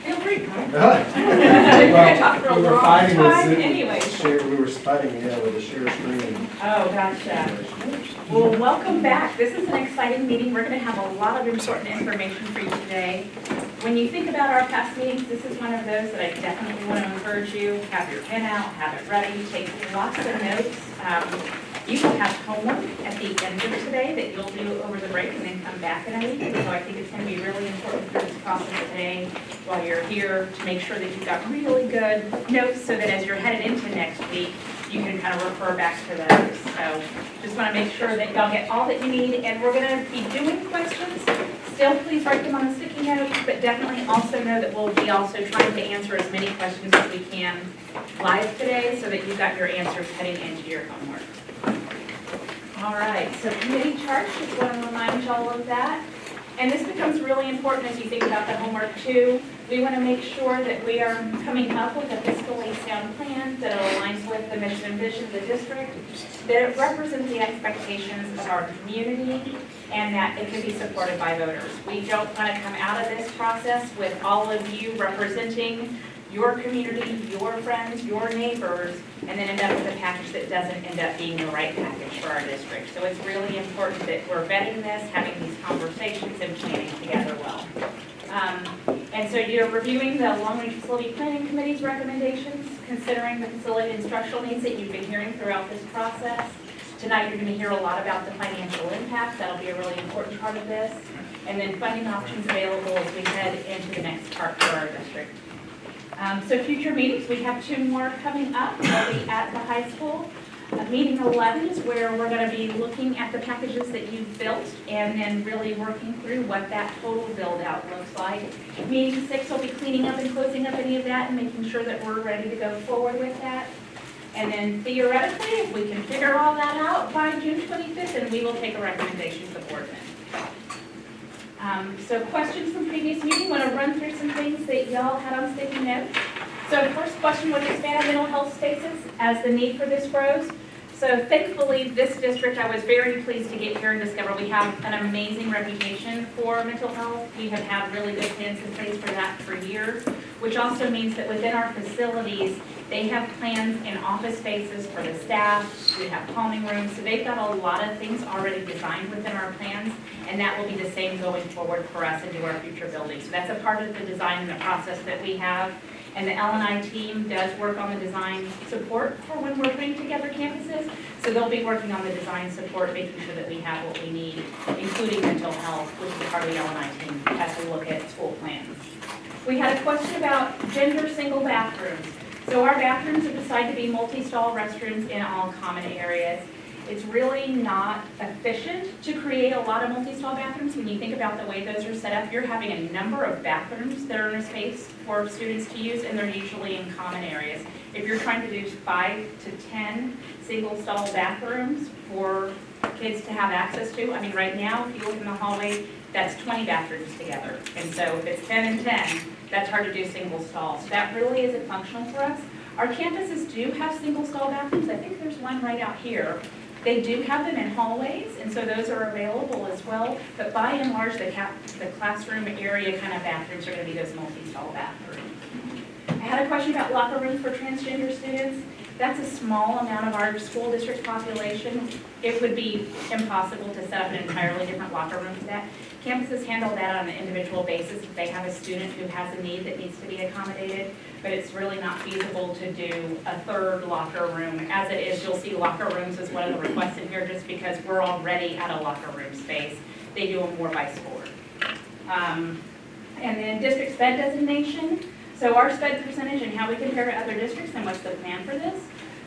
Feel free. We We were fighting with Zoom. anyway. We were fighting, with the share screen. Oh, gotcha. Well, welcome back. This is an exciting meeting. We're going to have a lot of important information for you today. When you think about our past meetings, this is one of those that I definitely want to encourage you. Have your pen out, have it ready, take lots of notes. You will have homework at the end of today that you'll do over the break and then come back in a week. So I think it's going to be really important through this process today while you're here to make sure that you've got really good notes so that as you're headed into next week, you can kind of refer back to those. So just want to make sure that y'all get all that you need, and we're going to be doing questions. Still, please write them on a sticky note, but definitely also know that we'll be also trying to answer as many questions as we can live today so that you've got your answers heading into your homework. All right, so committee charts, just want to remind y'all of that. And this becomes really important as you think about the homework too. We want to make sure that we are coming up with a fiscally sound plan that aligns with the mission and vision of the district, that it represents the expectations of our community, and that it can be supported by voters. We don't want to come out of this process with all of you representing your community, your friends, your neighbors, and then end up with a package that doesn't end up being the right package for our district. So it's really important that we're vetting this, having these conversations, and planning together well. And so you're reviewing the Long-Range Facility Planning Committee's recommendations, considering the facility instructional needs that you've been hearing throughout this process. Tonight you're going to hear a lot about the financial impact. That'll be a really important part of this. And then funding options available as we head into the next part for our district. So future meetings, we have 2 more coming up. They'll be at the high school. Meeting 11 is where we're going to be looking at the packages that you've built and then really working through what that total build out looks like. Meeting 6 will be cleaning up and closing up any of that and making sure that we're ready to go forward with that. And then theoretically, if we can figure all that out by June 25th, then we will take a recommendation to the board then. So questions from previous meeting, want to run through some things that y'all had on sticky notes. So first question was expand mental health spaces as the need for this grows. So thankfully, this district, I was very pleased to get here and discover we have an amazing reputation for mental health. We have had really good plans in place for that for years, which also means that within our facilities, they have plans in office spaces for the staff. We have calming rooms. So they've got a lot of things already designed within our plans, and that will be the same going forward for us into our future buildings. So that's a part of the design and the process that we have. And the L&I team does work on the design support for when we're putting together campuses. So they'll be working on the design support, making sure that we have what we need, including mental health, which is part of the L&I team as we look at school plans. We had a question about gender single bathrooms. So our bathrooms have decided to be multi-stall restrooms in all common areas. It's really not efficient to create a lot of multi-stall bathrooms. When you think about the way those are set up, you're having a number of bathrooms that are in a space for students to use, and they're usually in common areas. If you're trying to do 5 to 10 single-stall bathrooms for kids to have access to, I mean, right now, if you look in the hallway, that's 20 bathrooms together. And so if it's 10 and 10, that's hard to do single stall. So that really isn't functional for us. Our campuses do have single stall bathrooms. I think there's one right out here. They do have them in hallways, and so those are available as well. But by and large, the classroom area kind of bathrooms are going to be those multi-stall bathrooms. I had a question about locker rooms for transgender students. That's a small amount of our school district population. It would be impossible to set up an entirely different locker room for that. Campuses handle that on an individual basis if they have a student who has a need that needs to be accommodated, but it's really not feasible to do a 3rd locker room. As it is, you'll see locker rooms as one of the requests in here just because we're already at a locker room space. They do them more by sport. And then district SPED designation. So our SPED percentage and how we compare to other districts and what's the plan for this.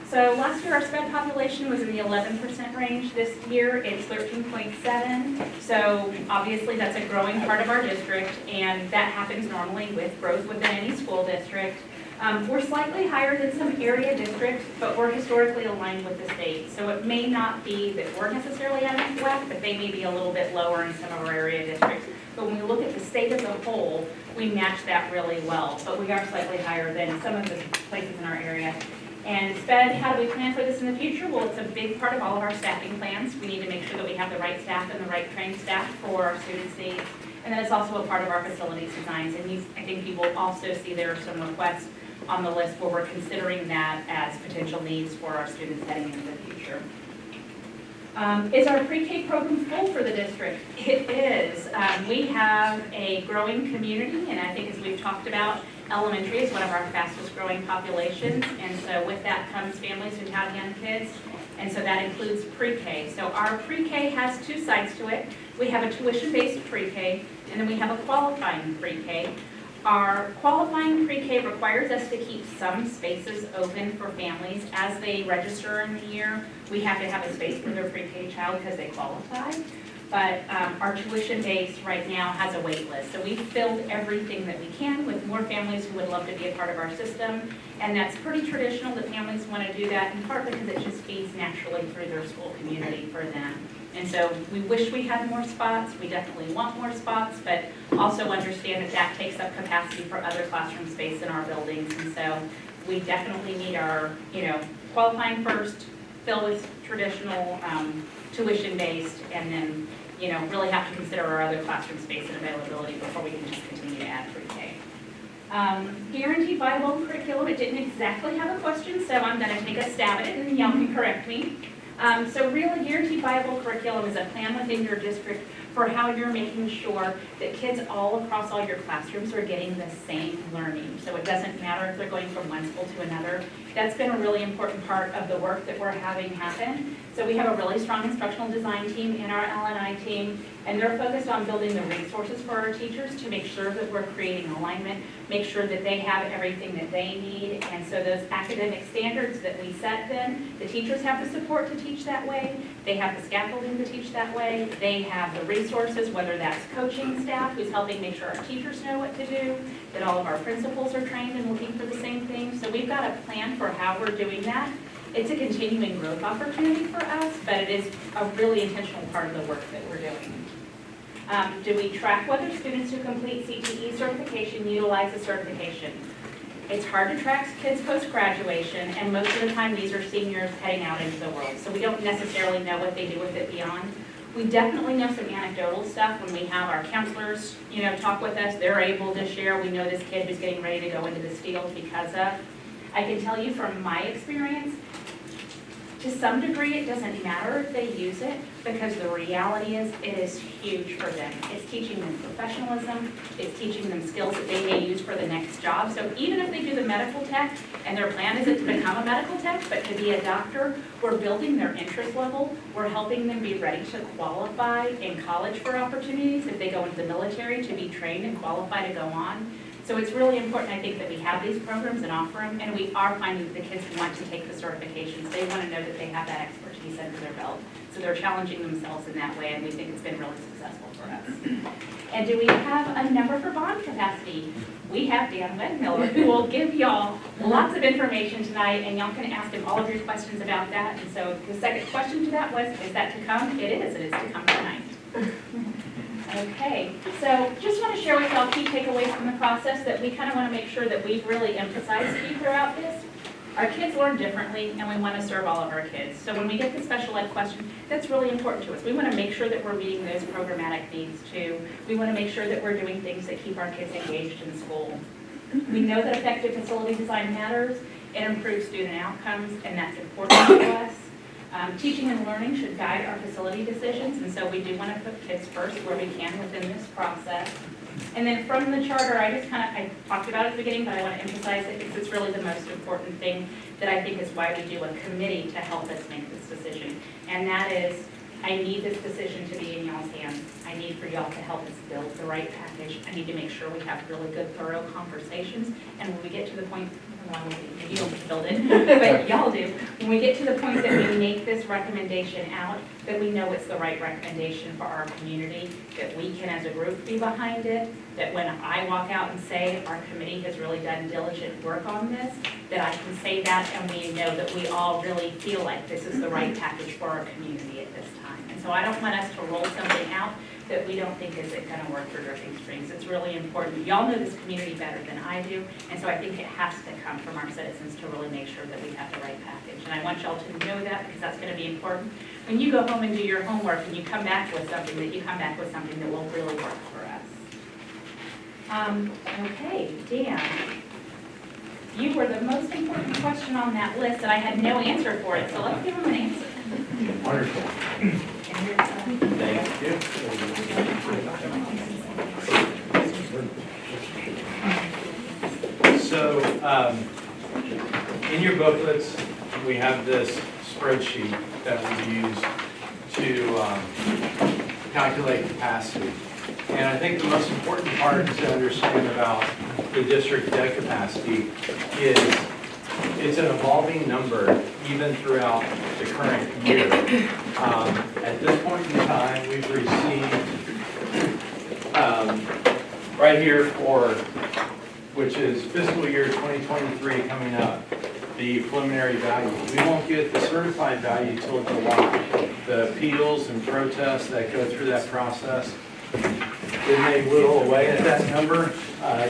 So last year our SPED population was in the 11% range. This year it's 13.7. So obviously that's a growing part of our district, and that happens normally with growth within any school district. We're slightly higher than some area districts, but we're historically aligned with the state. So it may not be that we're necessarily out of whack, but they may be a little bit lower in some of our area districts. But when we look at the state as a whole, we match that really well. But we are slightly higher than some of the places in our area. And SPED, how do we plan for this in the future? Well, it's a big part of all of our staffing plans. We need to make sure that we have the right staff and the right trained staff for our students' needs. And then it's also a part of our facilities designs. And I think you will also see there are some requests on the list where we're considering that as potential needs for our students heading into the future. Is our pre-K program full for the district? It is. We have a growing community, and I think as we've talked about, elementary is one of our fastest growing populations, and so with that comes families who have young kids, and so that includes pre-K. So our pre-K has two sides to it. We have a tuition-based pre-K, and then we have a qualifying pre-K. Our qualifying pre-K requires us to keep some spaces open for families as they register in the year. We have to have a space for their pre-K child because they qualify. But our tuition base right now has a wait list. So we've filled everything that we can with more families who would love to be a part of our system. And that's pretty traditional that families want to do that, in part because it just feeds naturally through their school community for them. And so we wish we had more spots. We definitely want more spots, but also understand that that takes up capacity for other classroom space in our buildings. And so we definitely need our, qualifying first, fill with traditional tuition-based, and then, really have to consider our other classroom space and availability before we can just continue to add pre-K. Guaranteed bilingual curriculum, it didn't exactly have a question, so I'm going to take a stab at it and y'all can correct me. So really, guaranteed bilingual curriculum is a plan within your district for how you're making sure that kids all across all your classrooms are getting the same learning. So it doesn't matter if they're going from one school to another. That's been a really important part of the work that we're having happen. So we have a really strong instructional design team in our L&I team, and they're focused on building the resources for our teachers to make sure that we're creating alignment, make sure that they have everything that they need. And so those academic standards that we set then, the teachers have the support to teach that way, they have the scaffolding to teach that way, they have the resources, whether that's coaching staff who's helping make sure our teachers know what to do, that all of our principals are trained and looking for the same thing. So we've got a plan for how we're doing that. It's a continuing growth opportunity for us, but it is a really intentional part of the work that we're doing. Do we track whether students who complete CTE certification utilize the certification? It's hard to track kids post-graduation, and most of the time these are seniors heading out into the world, so we don't necessarily know what they do with it beyond. We definitely know some anecdotal stuff when we have our counselors, talk with us. They're able to share, we know this kid who's getting ready to go into this field because of. I can tell you from my experience, to some degree, it doesn't matter if they use it, because the reality is it is huge for them. It's teaching them professionalism, it's teaching them skills that they may use for the next job. So even if they do the medical tech, and their plan isn't to become a medical tech, but to be a doctor, we're building their interest level, we're helping them be ready to qualify in college for opportunities if they go into the military, to be trained and qualify to go on. So it's really important, I think, that we have these programs and offer them, and we are finding that the kids want to take the certifications. They want to know that they have that expertise under their belt. So they're challenging themselves in that way, and we think it's been really successful for us. And do we have a number for bond capacity? We have Dan Wedmiller, who will give y'all lots of information tonight, and y'all can ask him all of your questions about that. And so the second question to that was, is that to come? It is to come tonight. Okay, so just want to share with y'all key takeaways from the process that we kind of want to make sure that we've really emphasized throughout this. Our kids learn differently, and we want to serve all of our kids. So when we get the special ed question, that's really important to us. We want to make sure that we're meeting those programmatic needs too. We want to make sure that we're doing things that keep our kids engaged in school. We know that effective facility design matters. It improves student outcomes, and that's important to us. Teaching and learning should guide our facility decisions, and so we do want to put kids first where we can within this process. And then from the charter, I talked about it at the beginning, but I want to emphasize it because it's really the most important thing that I think is why we do a committee to help us make this decision. And that is, I need this decision to be in y'all's hands. I need for y'all to help us build the right package. I need to make sure we have really good, thorough conversations. And when we get to the point, you don't build it, but y'all do. When we get to the point that we make this recommendation out, that we know it's the right recommendation for our community, that we can as a group be behind it, that when I walk out and say our committee has really done diligent work on this, that I can say that and we know that we all really feel like this is the right package for our community at this time. And And so I don't want us to roll something out that we don't think is going to work for Dripping Springs. It's really important. Y'all know this community better than I do, and so I think it has to come from our citizens to really make sure that we have the right package. And I want y'all to know that because that's going to be important. When you go home and do your homework and you come back with something, that will really work for us. Okay, Dan, you were the most important question on that list, and I had no answer for it, so let's give them an answer. Wonderful. Thank you. So, in your booklets, we have this spreadsheet that we use to calculate capacity. And I think the most important part to understand about the district debt capacity is it's an evolving number even throughout the current year. At this point in time, we've received right here which is fiscal year 2023 coming up, the preliminary value. We won't get the certified value till July. The appeals and protests that go through that process, it may whittle away at that number.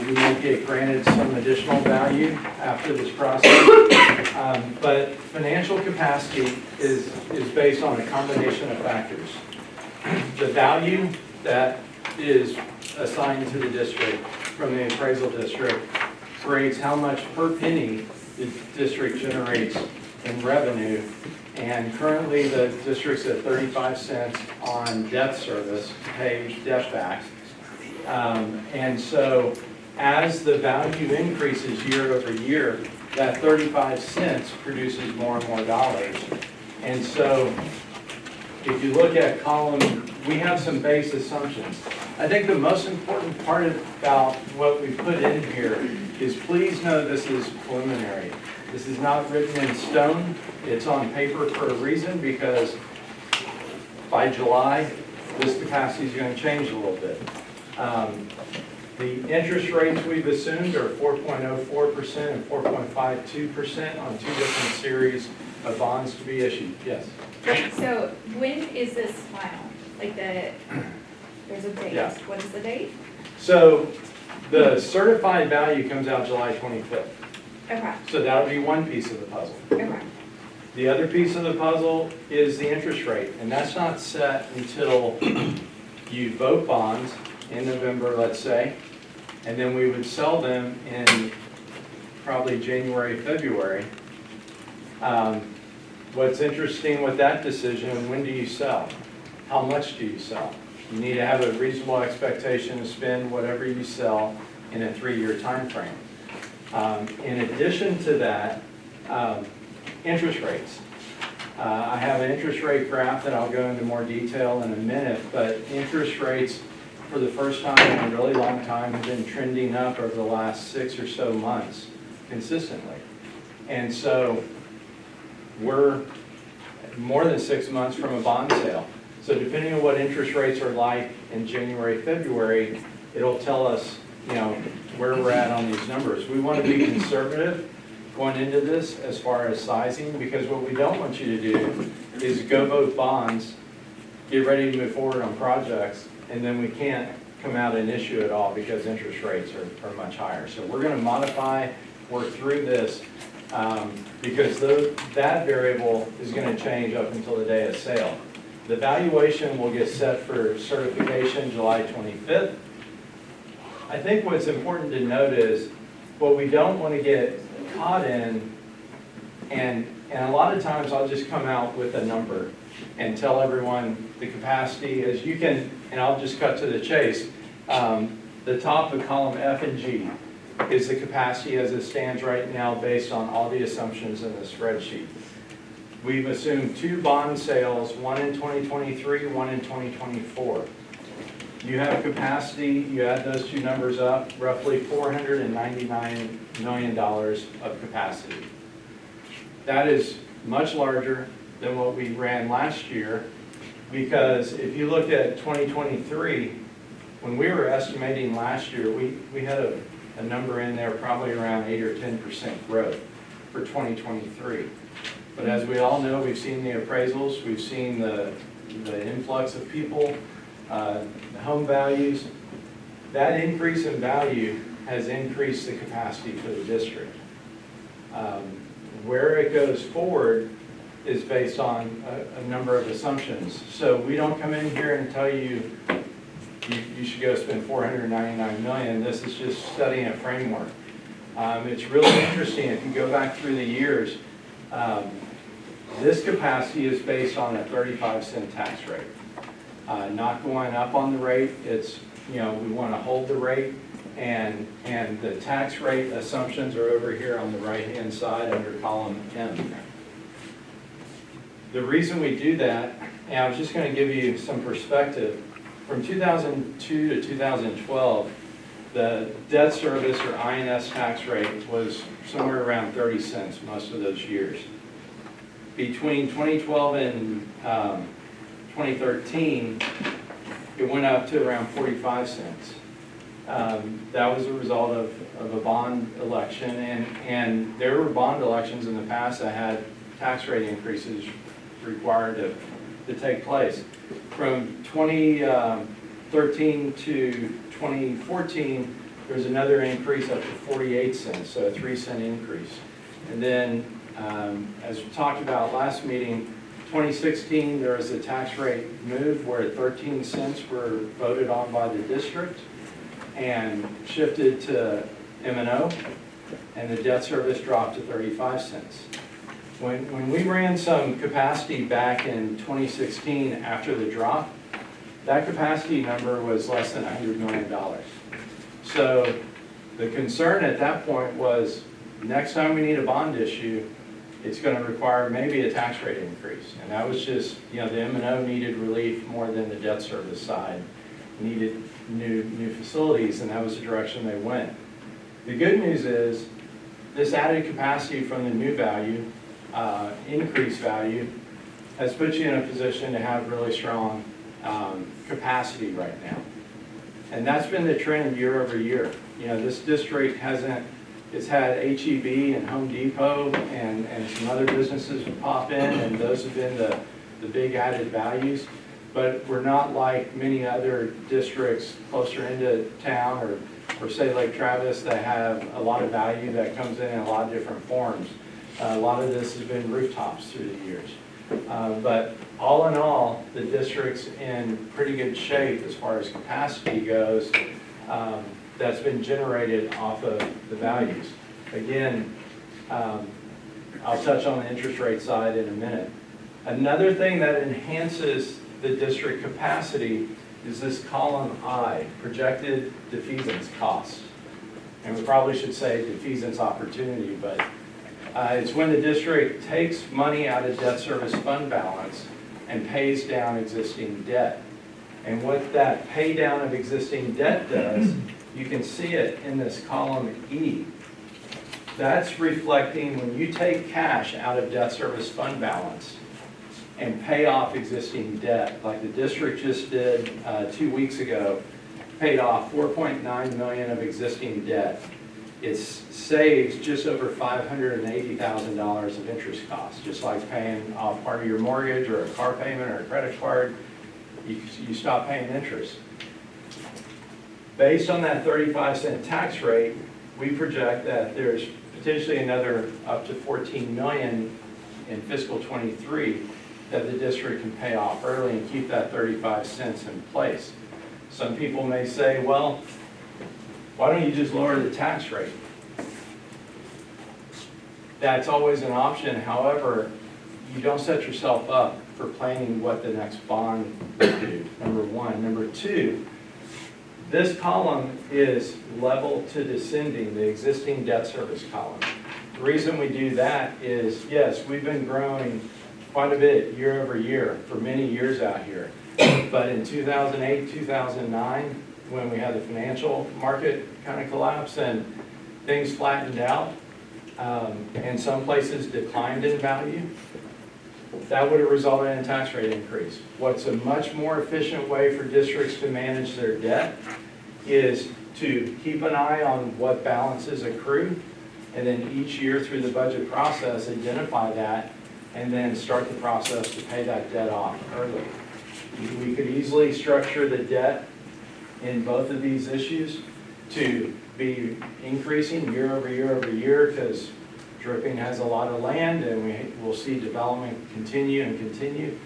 You may get granted some additional value after this process. But financial capacity is based on a combination of factors. The value that is assigned to the district from the appraisal district grades how much per penny the district generates in revenue. And currently the district's at 35 cents on debt service to pay debt back. And so as the value increases year over year, that 35 cents produces more and more dollars. And so if you look at column, we have some base assumptions. I think the most important part about what we put in here is please know this is preliminary. This is not written in stone. It's on paper for a reason because by July, this capacity is going to change a little bit. The interest rates we've assumed are 4.04% and 4.52% on two different series of bonds to be issued. Yes? Right, so when is this final? Like there's a date. Yeah. What is the date? So the certified value comes out July 25th. Okay, So that'll be one piece of the puzzle. okay, The other piece of the puzzle is the interest rate, and that's not set until you vote bonds in November, let's say, and then we would sell them in probably January, February. What's interesting with that decision, when do you sell? How much do you sell? You need to have a reasonable expectation to spend whatever you sell in a 3-year time frame. In addition to that, interest rates. I have an interest rate graph that I'll go into more detail in a minute, but interest rates for the first time in a really long time have been trending up over the last 6 or so months consistently. And so we're more than 6 months from a bond sale. So depending on what interest rates are like in January, February, it'll tell us, where we're at on these numbers. We want to be conservative going into this as far as sizing, because what we don't want you to do is go vote bonds, get ready to move forward on projects, and then we can't come out and issue at all because interest rates are much higher. So we're going to modify, work through this, because that variable is going to change up until the day of sale. The valuation will get set for certification July 25th. I think what's important to note is what we don't want to get caught in, and a lot of times I'll just come out with a number and tell everyone the capacity is, you can, and I'll just cut to the chase. The top of column F and G is the capacity as it stands right now based on all the assumptions in the spreadsheet. We've assumed 2 bond sales, one in 2023, one in 2024. You have capacity, you add those 2 numbers up, roughly $499 million of capacity. That is much larger than what we ran last year, because if you look at 2023, when we were estimating last year, we had a number in there probably around 8 or 10% growth for 2023. But as we all know, we've seen the appraisals, we've seen the the influx of people, the home values. That increase in value has increased the capacity for the district. Where it goes forward is based on a number of assumptions. So we don't come in here and tell you, you should go spend $499 million. This is just studying a framework. It's really interesting if you go back through the years. This capacity is based on a 35-cent tax rate. Not going up on the rate. It's, we want to hold the rate, and the tax rate assumptions are over here on the right-hand side under column M. The reason we do that, and I was just going to give you some perspective, from 2002 to 2012, the debt service or INS tax rate was somewhere around 30 cents most of those years. Between 2012 and 2013, it went up to around 45 cents. That was a result of a bond election, and there were bond elections in the past that had tax rate increases required to take place. From 2013 to 2014, there was another increase up to 48 cents, so a 3-cent increase. And then, as we talked about last meeting, 2016, there was a tax rate move where 13 cents were voted on by the district and shifted to M&O, and the debt service dropped to 35 cents. When we ran some capacity back in 2016 after the drop, that capacity number was less than $100 million. So the concern at that point was, next time we need a bond issue, it's going to require maybe a tax rate increase. And that was just, the M&O needed relief more than the debt service side needed new facilities, and that was the direction they went. The good news is this added capacity from the new value, increased value, has put you in a position to have really strong capacity right now. And that's been the trend year over year. This district it's had H-E-B and Home Depot and some other businesses pop in, and those have been the big added values. But we're not like many other districts closer into town or say Lake Travis that have a lot of value that comes in a lot of different forms. A lot of this has been rooftops through the years. But all in all, the district's in pretty good shape as far as capacity goes. That's been generated off of the values. Again, I'll touch on the interest rate side in a minute. Another thing that enhances the district capacity is this column I, projected defeasance costs. And we probably should say defeasance opportunity, but it's when the district takes money out of debt service fund balance and pays down existing debt. And what that pay down of existing debt does, you can see it in this column E. That's reflecting when you take cash out of debt service fund balance and pay off existing debt, like the district just did 2 weeks ago, paid off $4.9 million of existing debt. It saves just over $580,000 of interest costs, just like paying off part of your mortgage or a car payment or a credit card. You stop paying interest. Based on that 35-cent tax rate, we project that there's potentially another up to $14 million in fiscal '23 that the district can pay off early and keep that 35 cents in place. Some people may say, well, why don't you just lower the tax rate? That's always an option. However, you don't set yourself up for planning what the next bond will do, number one. Number two, this column is level to descending, the existing debt service column. The reason we do that is, yes, we've been growing quite a bit year over year for many years out here. But in 2008, 2009, when we had the financial market kind of collapse and things flattened out, and some places declined in value, that would have resulted in a tax rate increase. What's a much more efficient way for districts to manage their debt is to keep an eye on what balances accrue, and then each year through the budget process, identify that, and then start the process to pay that debt off early. We could easily structure the debt in both of these issues to be increasing year over year over year, because Dripping has a lot of land and we will see development continue and continue,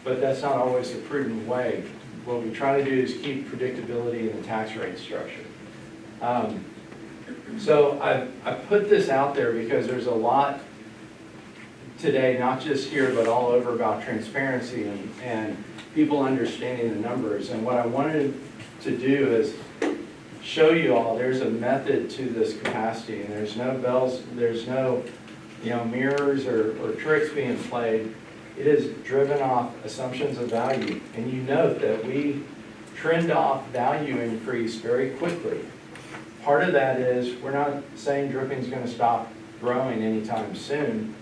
but that's not always the prudent way. What we try to do is keep predictability in the tax rate structure. So I put this out there because there's a lot today, not just here, but all over, about transparency and people understanding the numbers. And what I wanted to do is show you all there's a method to this capacity, and there's no bells, there's no mirrors or tricks being played. It is driven off assumptions of value. And you note that we trend off value increase very quickly. Part of that is we're not saying Dripping's going to stop growing anytime soon.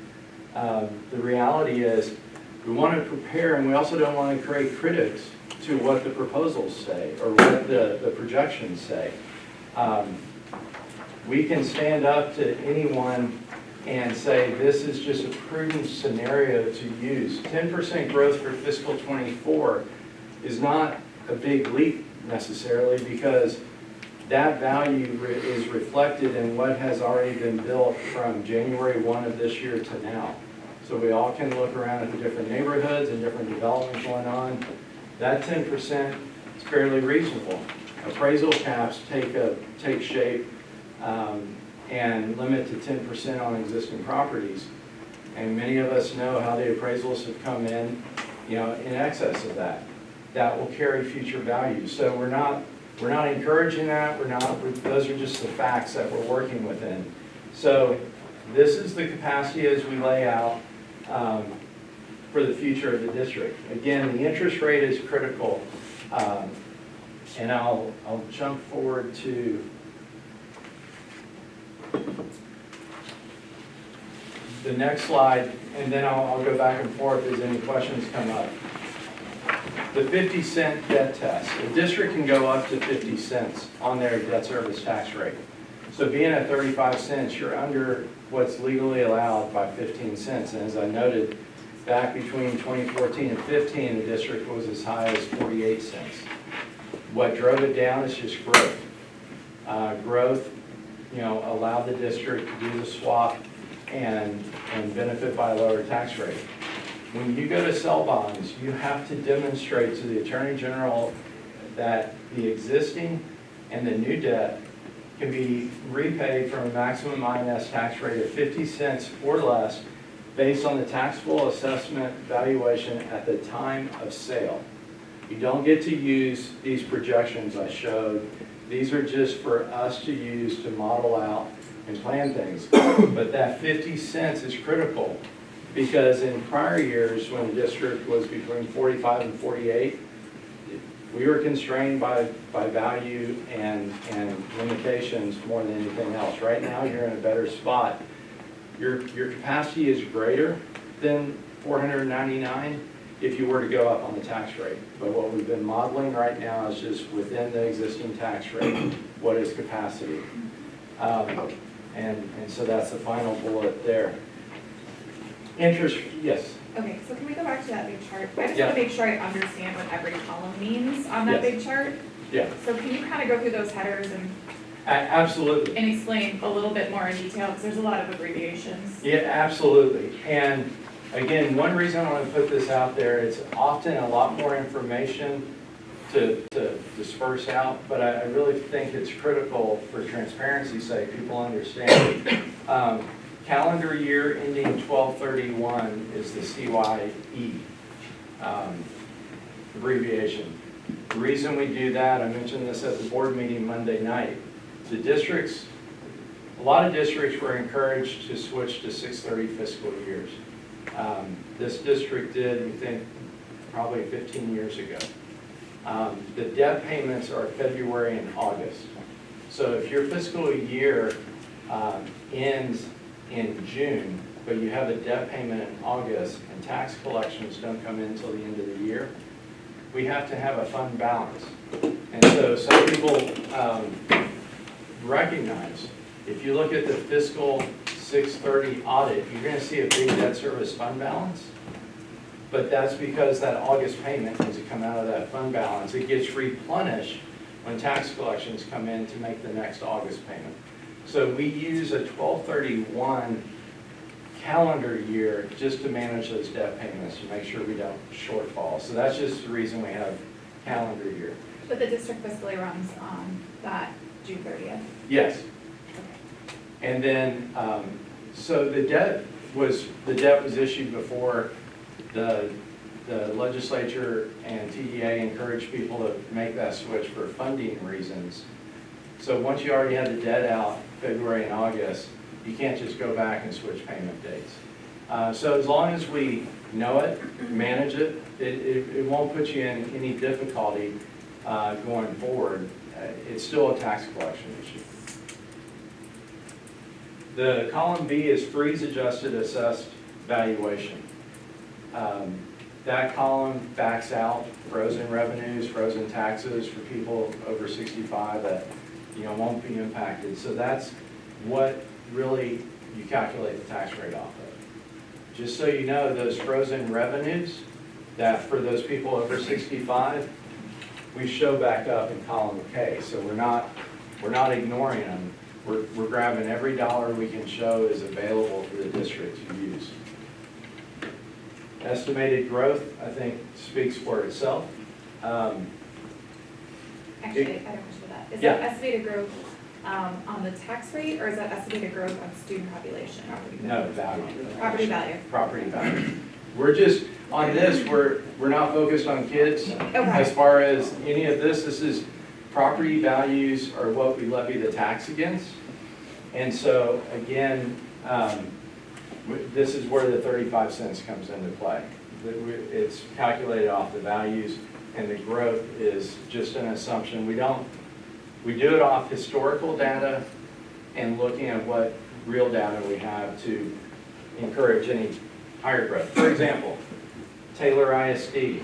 The reality is we want to prepare, and we also don't want to create critics to what the proposals say or what the projections say. We can stand up to anyone and say this is just a prudent scenario to use. 10% growth for fiscal '24 is not a big leap necessarily, because that value is reflected in what has already been built from January 1 of this year to now. So we all can look around at the different neighborhoods and different development going on. That 10% is fairly reasonable. Appraisal caps take shape and limit to 10% on existing properties. And many of us know how the appraisals have come in excess of that. That will carry future value. So we're not encouraging that. Those are just the facts that we're working within. So this is the capacity as we lay out for the future of the district. Again, the interest rate is critical. And I'll jump forward to the next slide, and then I'll go back and forth as any questions come up. The 50-cent debt test. The district can go up to 50 cents on their debt service tax rate. So being at 35 cents, you're under what's legally allowed by 15 cents. And as I noted, back between 2014 and 15, the district was as high as 48 cents. What drove it down is just growth. Growth, allowed the district to do the swap and benefit by a lower tax rate. When you go to sell bonds, you have to demonstrate to the Attorney General that the existing and the new debt can be repaid from a maximum INS tax rate of 50 cents or less based on the taxable assessment valuation at the time of sale. You don't get to use these projections I showed. These are just for us to use to model out and plan things. But that 50 cents is critical, because in prior years when the district was between 45 and 48, we were constrained by value and limitations more than anything else. Right now you're in a better spot. Your capacity is greater than 499 if you were to go up on the tax rate. But what we've been modeling right now is just within the existing tax rate, what is capacity. And so that's the final bullet there. Interest, yes. Okay, so can we go back to that big chart? I just Yeah. want to make sure I understand what every column means on that Yes. big chart. Yeah, So can you kind of go through those headers and absolutely. explain a little bit more in detail, because there's a lot of abbreviations. Yeah, absolutely. And again, one reason I want to put this out there, it's often a lot more information to disperse out, but I really think it's critical for transparency's sake, people understand. Calendar year ending 12/31 is the CYE abbreviation. The reason we do that, I mentioned this at the board meeting Monday night, a lot of districts were encouraged to switch to 6/30 fiscal years. This district did, we think, probably 15 years ago. The debt payments are February and August. So if your fiscal year ends in June, but you have a debt payment in August and tax collections don't come in until the end of the year, we have to have a fund balance. And so some people recognize, if you look at the fiscal 6/30 audit, you're going to see a big debt service fund balance. but that's because that August payment needs to come out of that fund balance. It gets replenished when tax collections come in to make the next August payment. So we use a 12/31 calendar year just to manage those debt payments, to make sure we don't shortfall. So that's just the reason we have calendar year. But the district fiscally runs on that June 30th. Yes. And then, so the debt was issued before the legislature and TEA encouraged people to make that switch for funding reasons. So once you already had the debt out February and August, you can't just go back and switch payment dates. So as long as we know it, manage it, it won't put you in any difficulty going forward. It's still a tax collection issue. The column B is freeze adjusted assessed valuation. That column backs out frozen revenues, frozen taxes for people over 65 that won't be impacted. So that's what really you calculate the tax rate off of. Just so you know, those frozen revenues that for those people over 65, we show back up in column K. So we're not ignoring them. We're grabbing every dollar we can show is available for the district to use. Estimated growth, I think, speaks for itself. Actually, I had a question for that. Is Yeah. that estimated growth on the tax rate, or is that estimated growth on student population? No, value. Property value. Property value. We're just, on this, we're not focused on kids. Okay. As far as any of this is property values are what we levy the tax against. And so, again, this is where the 35 cents comes into play. It's calculated off the values, and the growth is just an assumption. We do it off historical data and looking at what real data we have to encourage any higher growth. For example, Taylor ISD,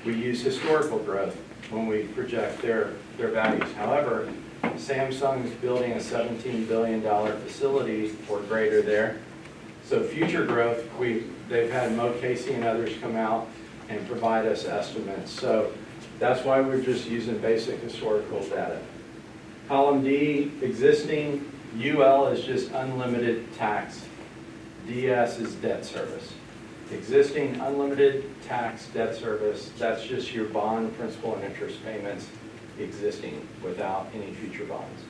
we use historical growth when we project their values. However, Samsung is building a $17 billion facility or greater there. So future growth, they've had Mo Casey and others come out and provide us estimates. So that's why we're just using basic historical data. Column D, existing, UL is just unlimited tax. DS is debt service. Existing unlimited tax debt service, that's just your bond, principal, and interest payments existing without any future bonds.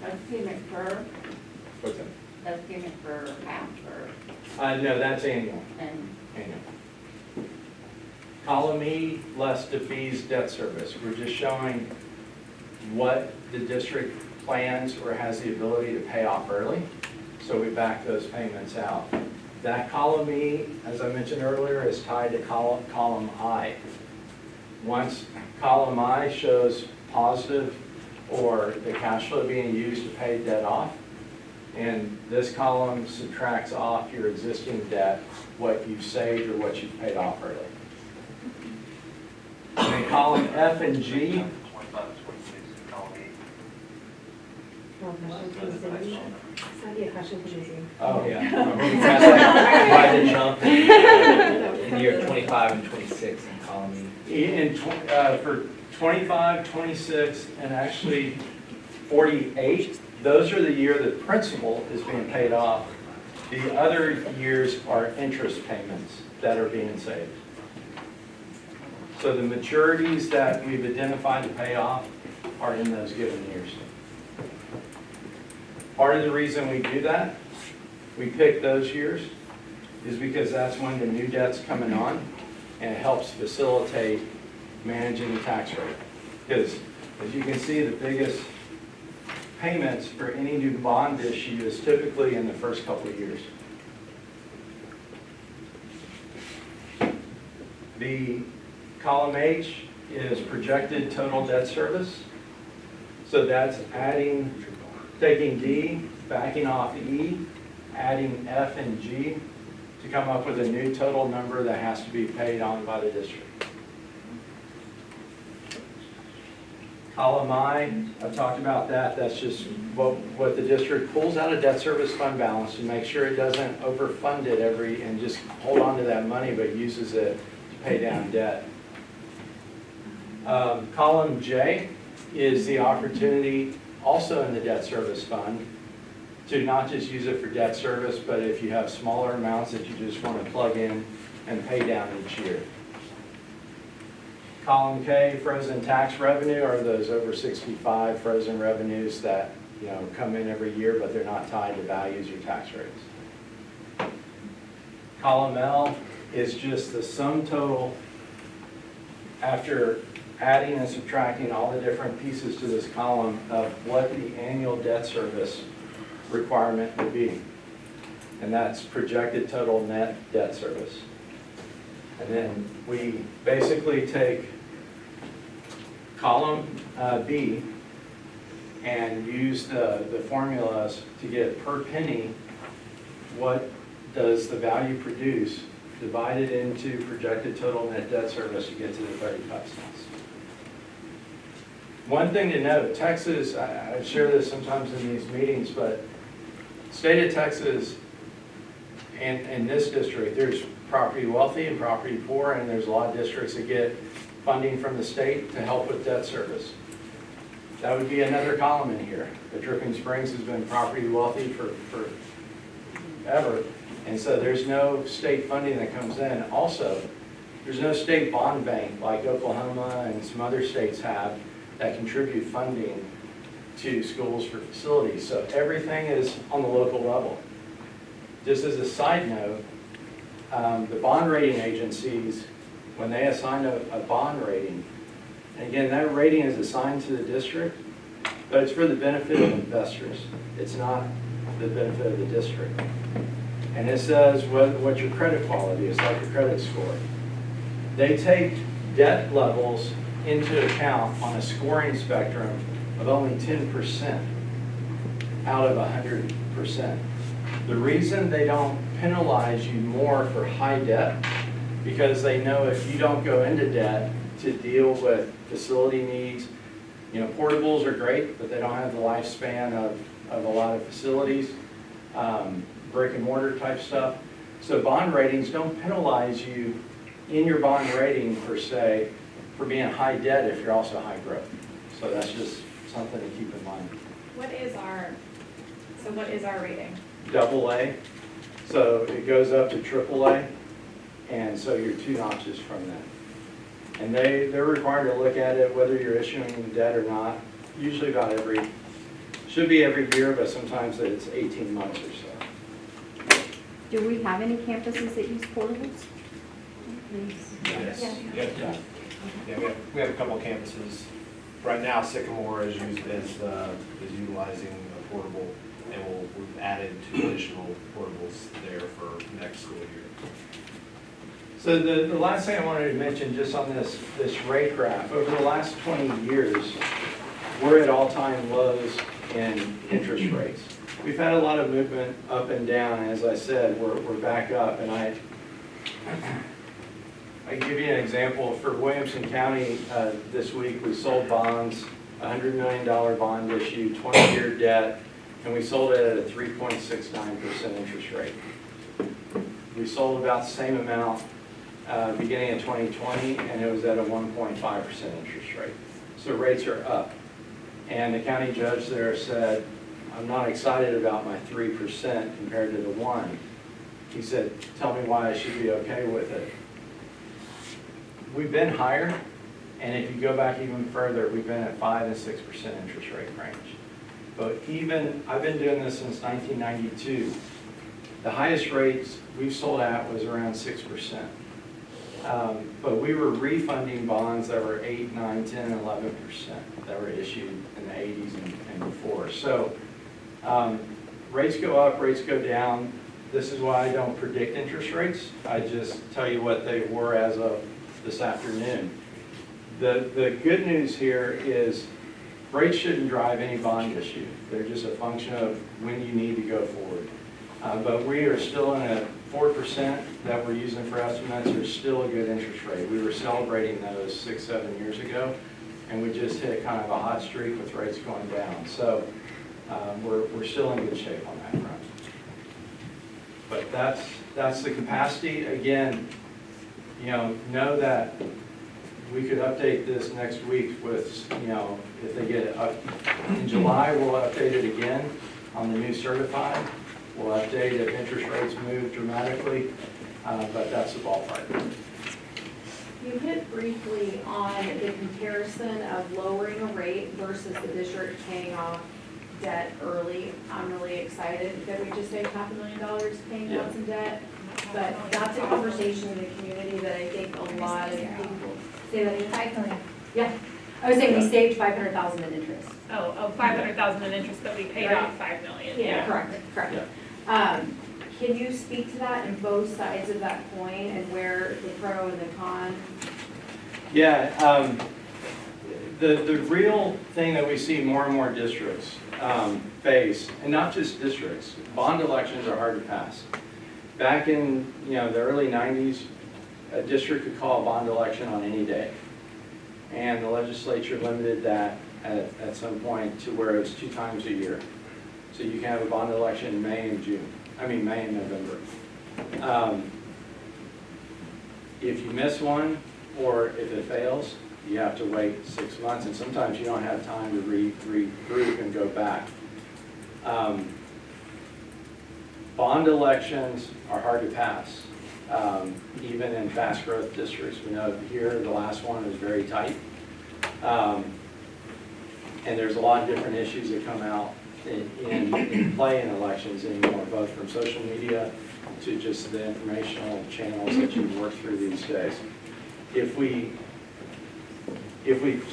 That's payment per, What's that? that's payment per half or, No, that's annual. and Annual. Column E, less defeased debt service. We're just showing what the district plans or has the ability to pay off early. So we back those payments out. That column E, as I mentioned earlier, is tied to column I. Once column I shows positive or the cash flow being used to pay debt off, and this column subtracts off your existing debt, what you've saved or what you've paid off early. And then column F and G, oh yeah. Why the jump in year 25 and 26 in column E? For 25, 26, and actually 48, those are the year that principal is being paid off. The other years are interest payments that are being saved. So the maturities that we've identified to pay off are in those given years. Part of the reason we do that, we pick those years, is because that's when the new debt's coming on, and it helps facilitate managing the tax rate. Because as you can see, the biggest payments for any new bond issue is typically in the first couple of years. The column H is projected total debt service. So that's taking D, backing off E, adding F and G to come up with a new total number that has to be paid on by the district. Column I, I've talked about that. That's just what the district pulls out of debt service fund balance to make sure it doesn't overfund it and just hold on to that money, but uses it to pay down debt. Column J is the opportunity also in the debt service fund to not just use it for debt service, but if you have smaller amounts that you just want to plug in and pay down each year. Column K, frozen tax revenue, are those over 65 frozen revenues that come in every year, but they're not tied to values or tax rates. Column L is just the sum total after adding and subtracting all the different pieces to this column of what the annual debt service requirement would be. And that's projected total net debt service. And then we basically take column B and use the formulas to get per penny what does the value produce divided into projected total net debt service to get to the 35 cents. One thing to note, Texas, I share this sometimes in these meetings, but state of Texas and this district, there's property wealthy and property poor, and there's a lot of districts that get funding from the state to help with debt service. That would be another column in here. But Dripping Springs has been property wealthy for forever, and so there's no state funding that comes in. Also, there's no state bond bank like Oklahoma and some other states have that contribute funding to schools for facilities. So everything is on the local level. Just as a side note, the bond rating agencies, when they assign a bond rating, and again, that rating is assigned to the district, but it's for the benefit of investors. It's not the benefit of the district. And it says what your credit quality is, like your credit score. They take debt levels into account on a scoring spectrum of only 10% out of 100%. The reason they don't penalize you more for high debt, because they know if you don't go into debt to deal with facility needs, portables are great, but they don't have the lifespan of a lot of facilities, brick and mortar type stuff. So bond ratings don't penalize you in your bond rating per se for being high debt if you're also high growth. So that's just something to keep in mind. What is our rating? AA, so it goes up to AAA, and so you're 2 notches from that. And they're required to look at it whether you're issuing debt or not, usually about should be every year, but sometimes it's 18 months or so. Do we have any campuses that use portables? Yes. Yeah. Yeah, we have a couple of campuses. Right now, Sycamore is utilizing a portable, and we've added 2 additional portables there for next school year. So the last thing I wanted to mention just on this rate graph, over the last 20 years, we're at all-time lows in interest rates. We've had a lot of movement up and down, and as I said, we're back up, and I can give you an example. For Williamson County, this week we sold bonds, $100 million bond issue, 20-year debt, and we sold it at a 3.69% interest rate. We sold about the same amount beginning of 2020, and it was at a 1.5% interest rate. So rates are up. And the county judge there said, I'm not excited about my 3% compared to the 1. He said, tell me why I should be okay with it. We've been higher, and if you go back even further, we've been at 5 and 6% interest rate range. But I've been doing this since 1992. The highest rates we've sold at was around 6%. But we were refunding bonds that were 8, 9, 10, 11% that were issued in the 80s and before. So rates go up, rates go down. This is why I don't predict interest rates. I just tell you what they were as of this afternoon. The good news here is rates shouldn't drive any bond issue. They're just a function of when you need to go forward. But we are still in a 4% that we're using for estimates are still a good interest rate. We were celebrating those 6, 7 years ago. and we just hit kind of a hot streak with rates going down. So we're still in good shape on that front. But that's the capacity. Again, know that we could update this next week with, if they get it up. In July, we'll update it again on the new certified. We'll update if interest rates move dramatically, but that's the ballpark. You hit briefly on the comparison of lowering a rate versus the district paying off debt early. I'm really excited that we just saved $500,000 paying down some debt. But that's a conversation in the community that I think a lot of people, say that again? 5 million. Yeah, I was saying we saved $500,000 in interest. Oh, 500,000 in interest that we paid off 5 million. Yeah, correct. Can you speak to that and both sides of that coin and where the pro and the con? Yeah, the real thing that we see more and more districts face, and not just districts, bond elections are hard to pass. Back in the early 90s, a district could call a bond election on any day. And the legislature limited that at some point to where it was 2 times a year. So you can have a bond election in May and November. If you miss one, or if it fails, you have to wait 6 months, and sometimes you don't have time to regroup and go back. Bond elections are hard to pass, even in fast growth districts. We know here the last one was very tight. And there's a lot of different issues that come out in play in elections anymore, both from social media to just the informational channels that you work through these days. If we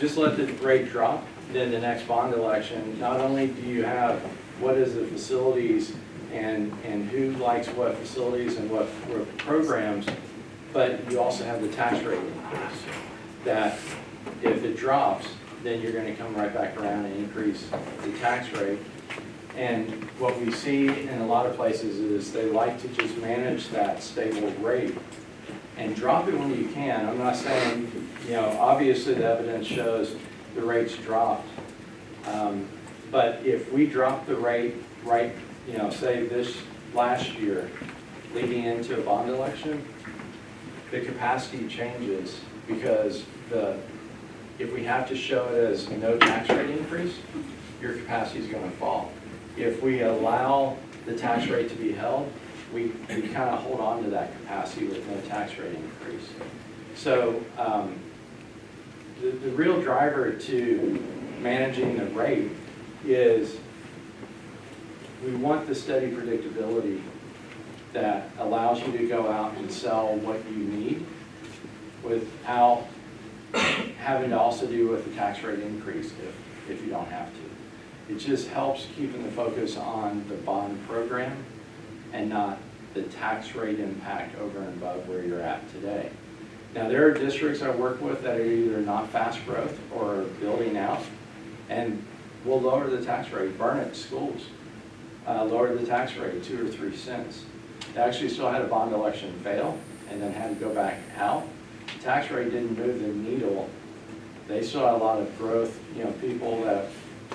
just let the rate drop, then the next bond election, not only do you have what is the facilities and who likes what facilities and what programs, but you also have the tax rate increase. That if it drops, then you're going to come right back around and increase the tax rate. And what we see in a lot of places is they like to just manage that stable rate and drop it when you can. I'm not saying, obviously the evidence shows the rates dropped. But if we drop the rate right, say this last year, leading into a bond election, the capacity changes because if we have to show it as no tax rate increase, your capacity is going to fall. If we allow the tax rate to be held, we kind of hold on to that capacity with no tax rate increase. So the real driver to managing the rate is we want the steady predictability that allows you to go out and sell what you need without having to also deal with the tax rate increase if you don't have to. It just helps keeping the focus on the bond program and not the tax rate impact over and above where you're at today. Now, there are districts I work with that are either not fast growth or building out, and we'll lower the tax rate. Burnett schools lowered the tax rate 2 or 3 cents. They actually still had a bond election fail and then had to go back out. The tax rate didn't move the needle. They still had a lot of growth, people that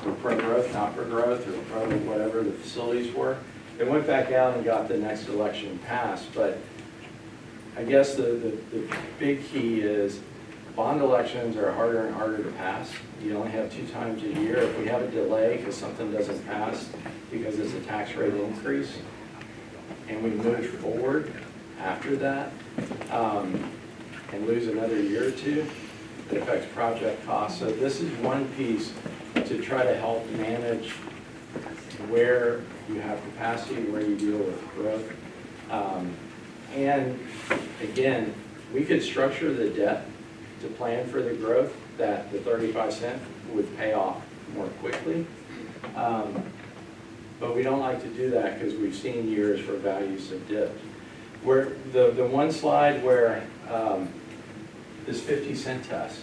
were pro-growth, not pro-growth, or pro whatever the facilities were. They went back out and got the next election passed, but I guess the big key is bond elections are harder and harder to pass. You only have 2 times a year. If we have a delay because something doesn't pass because it's a tax rate increase, and we move forward after that and lose another year or 2, it affects project costs. So this is one piece to try to help manage where you have capacity, where you deal with growth. And again, we could structure the debt to plan for the growth that the 35 cent would pay off more quickly. But we don't like to do that because we've seen years where values have dipped. Where the one slide where this 50-cent test,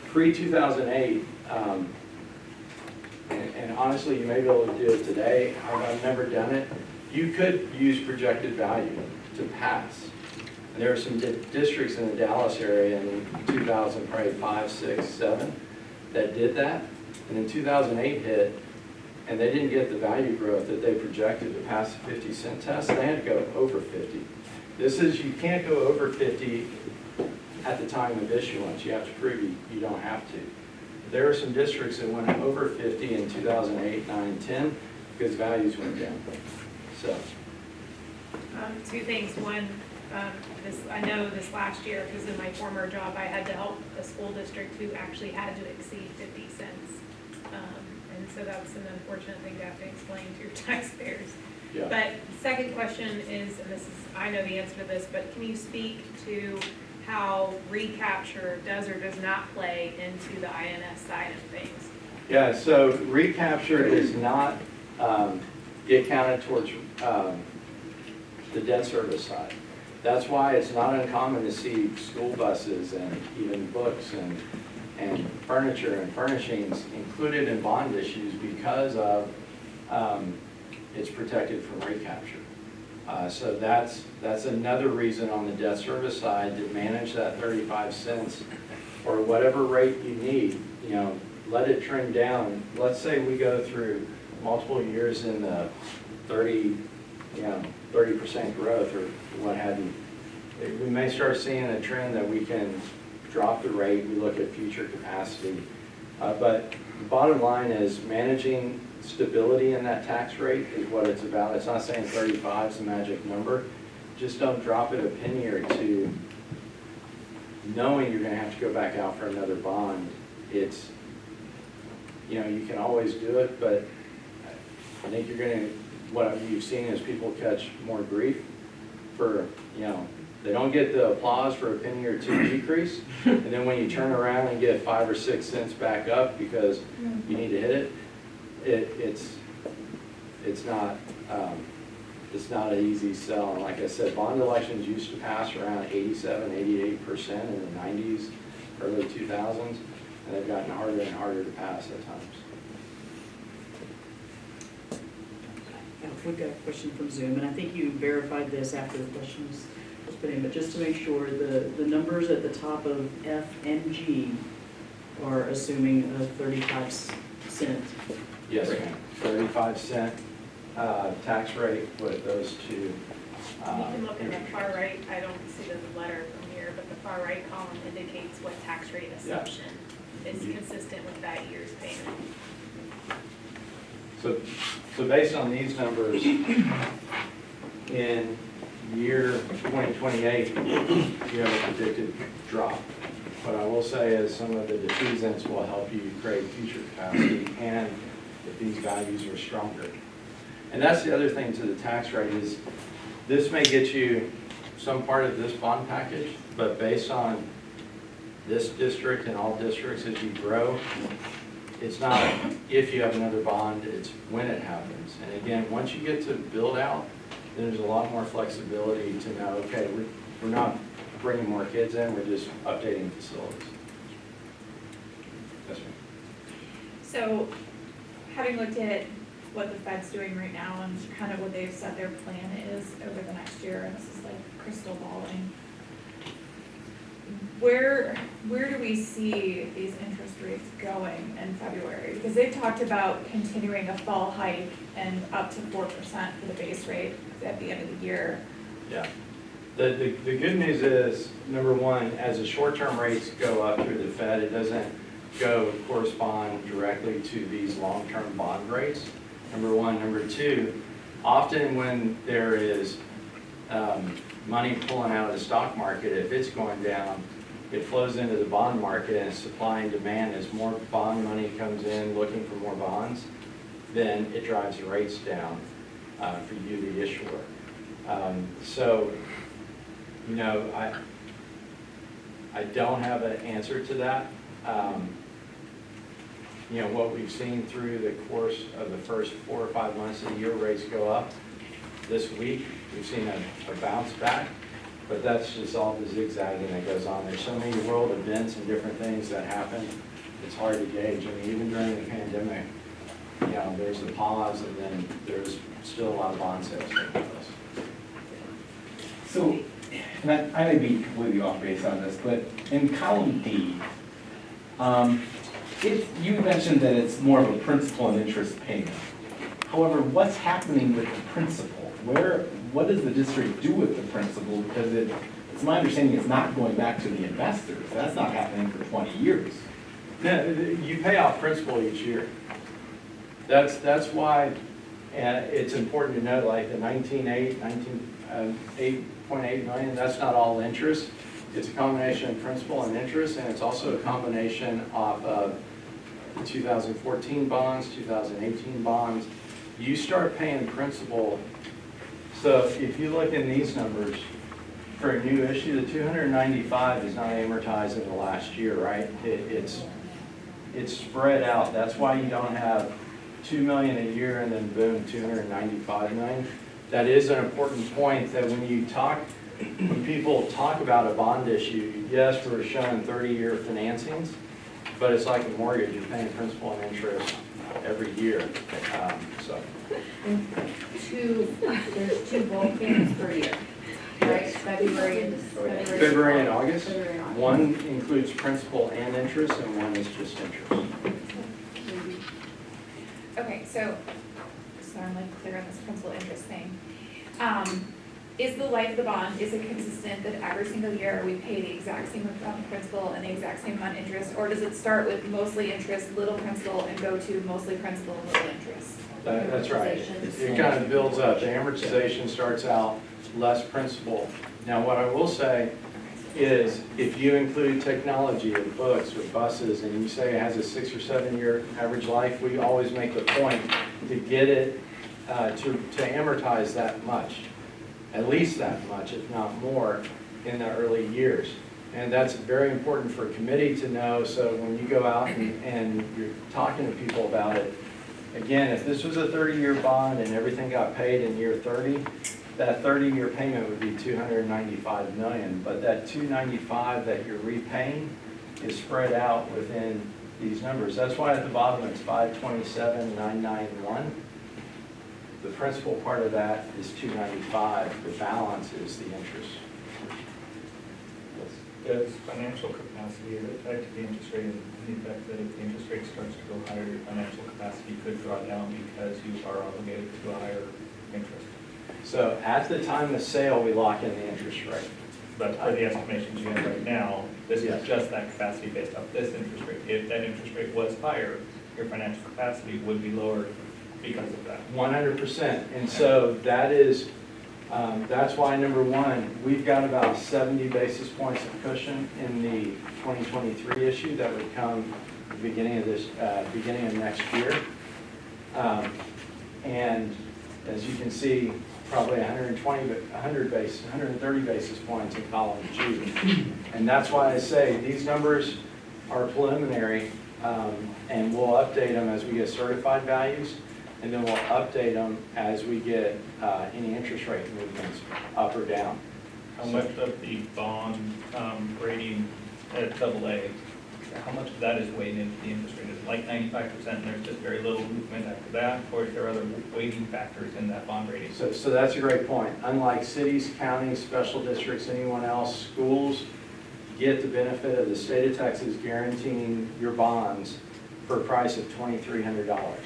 pre-2008, and honestly, you may be able to do it today. I've never done it. You could use projected value to pass. There are some districts in the Dallas area in 2000, probably 5, 6, 7, that did that. And then 2008 hit, and they didn't get the value growth that they projected to pass the 50-cent test. They had to go over 50. This is, you can't go over 50 at the time of issuance. You have to prove you don't have to. There are some districts that went over 50 in 2008, 9, 10 because values went down. So. Two things. One, I know this last year, because in my former job, I had to help a school district who actually had to exceed 50 cents. And so that's an unfortunate thing to have to explain to your taxpayers. Yeah. But second question is, and this is, I know the answer to this, but can you speak to how recapture does or does not play into the INS side of things? Yeah, so recapture is not get counted towards the debt service side. That's why it's not uncommon to see school buses and even books and furniture and furnishings included in bond issues because of it's protected from recapture. So that's another reason on the debt service side to manage that 35 cents or whatever rate you need, you know, let it trend down. Let's say we go through multiple years in the 30% growth or what have you. We may start seeing a trend that we can drop the rate, we look at future capacity. But the bottom line is managing stability in that tax rate is what it's about. It's not saying 35 is the magic number. Just don't drop it a penny or two knowing you're going to have to go back out for another bond. It's, you know, you can always do it, but I think you're going to, what you've seen is people catch more grief for, you know, they don't get the applause for a penny or two decrease, and then when you turn around and get 5 or 6 cents back up because you need to hit it, it's not an easy sell. And like I said, bond elections used to pass around 87, 88% in the 90s, early 2000s, and they've gotten harder and harder to pass at times. We've got a question from Zoom, and I think you verified this after the question was put in, but just to make sure, the numbers at the top of F and G are assuming a 35 cent. Yes, ma'am. 35-cent tax rate with those two. You can look at the far right, I don't see the letter from here, but the far right column indicates what tax rate assumption is consistent with that year's payment. So based on these numbers, in year 2028, you have a predicted drop. What I will say is some of the defeasance will help you create future capacity and if these values are stronger. And that's the other thing to the tax rate is this may get you some part of this bond package, but based on this district and all districts as you grow, it's not if you have another bond, it's when it happens. And again, once you get to build out, then there's a lot more flexibility to know, okay, we're not bringing more kids in, we're just updating facilities. Yes, ma'am. So, having looked at what the Fed's doing right now and kind of what they've said their plan is over the next year, and this is like crystal balling, where do we see these interest rates going in February? Because they've talked about continuing a fall hike and up to 4% for the base rate at the end of the year. Yeah. The good news is, number one, as the short-term rates go up through the Fed, it doesn't correspond directly to these long-term bond rates, number one. Number two, often when there is money pulling out of the stock market, if it's going down, it flows into the bond market and supply and demand. As more bond money comes in looking for more bonds, then it drives the rates down for you, the issuer. So, you know, I don't have an answer to that. You know, what we've seen through the course of the first 4 or 5 months of the year, rates go up. This week, we've seen a bounce back, but that's just all the zigzagging that goes on. There's so many world events and different things that happen, it's hard to gauge. I mean, even during the pandemic, you know, there's a pause and then there's still a lot of bond sales taking place. So and I may be completely off base on this, but in column D, you mentioned that it's more of a principal and interest payment. However, what's happening with the principal? What does the district do with the principal? Because it's my understanding it's not going back to the investors. That's not happening for 20 years. No, you pay off principal each year. That's why it's important to note, like the 8.8 million, that's not all interest. It's a combination of principal and interest, and it's also a combination of the 2014 bonds, 2018 bonds. You start paying principal. So if you look in these numbers, for a new issue, the 295 is not amortized in the last year, right? It's spread out. That's why you don't have 2 million a year and then boom, 295 million. That is an important point that when people talk about a bond issue, yes, we're showing 30-year financings, but it's like a mortgage. You're paying principal and interest every year. There's two bulk payments per year, right? February and August. February and August. February and August. One includes principal and interest, and one is just interest. Okay, so I'm like clear on this principal interest thing. Is the life of the bond, is it consistent that every single year we pay the exact same amount of principal and the exact same amount of interest? Or does it start with mostly interest, little principal, and go to mostly principal and little interest? That's right. It kind of builds up. The amortization starts out less principal. Now, what I will say is if you include technology or books or buses and you say it has a 6 or 7 year average life, we always make the point to get it to amortize that much, at least that much, if not more, in the early years. And that's very important for a committee to know, so when you go out and you're talking to people about it, again, if this was a 30-year bond and everything got paid in year 30, that 30-year payment would be $295 million, but that $295 that you're repaying is spread out within these numbers. That's why at the bottom it's $527,991. The principal part of that is $295. The balance is the interest. Does financial capacity affect the interest rate, in the effect that if the interest rate starts to go higher, your financial capacity could draw down because you are obligated to a higher interest? So at the time of sale, we lock in the interest rate. But for the estimations you have right now, this is just that capacity based off this interest rate. If that interest rate was higher, your financial capacity would be lower because of that. 100%. And so that is, that's why, number one, we've got about 70 basis points of cushion in the 2023 issue that would come beginning of next year. And as you can see, probably 130 basis points in column G. And that's why I say these numbers are preliminary, and we'll update them as we get certified values, and then we'll update them as we get any interest rate movements up or down. How much of the bond rating at AA, how much of that is weighed into the interest rate? Is it like 95% and there's just very little movement after that, or is there other weighting factors in that bond rating? So that's a great point. Unlike cities, counties, special districts, anyone else, schools get the benefit of the state of Texas guaranteeing your bonds for a price of $2,300.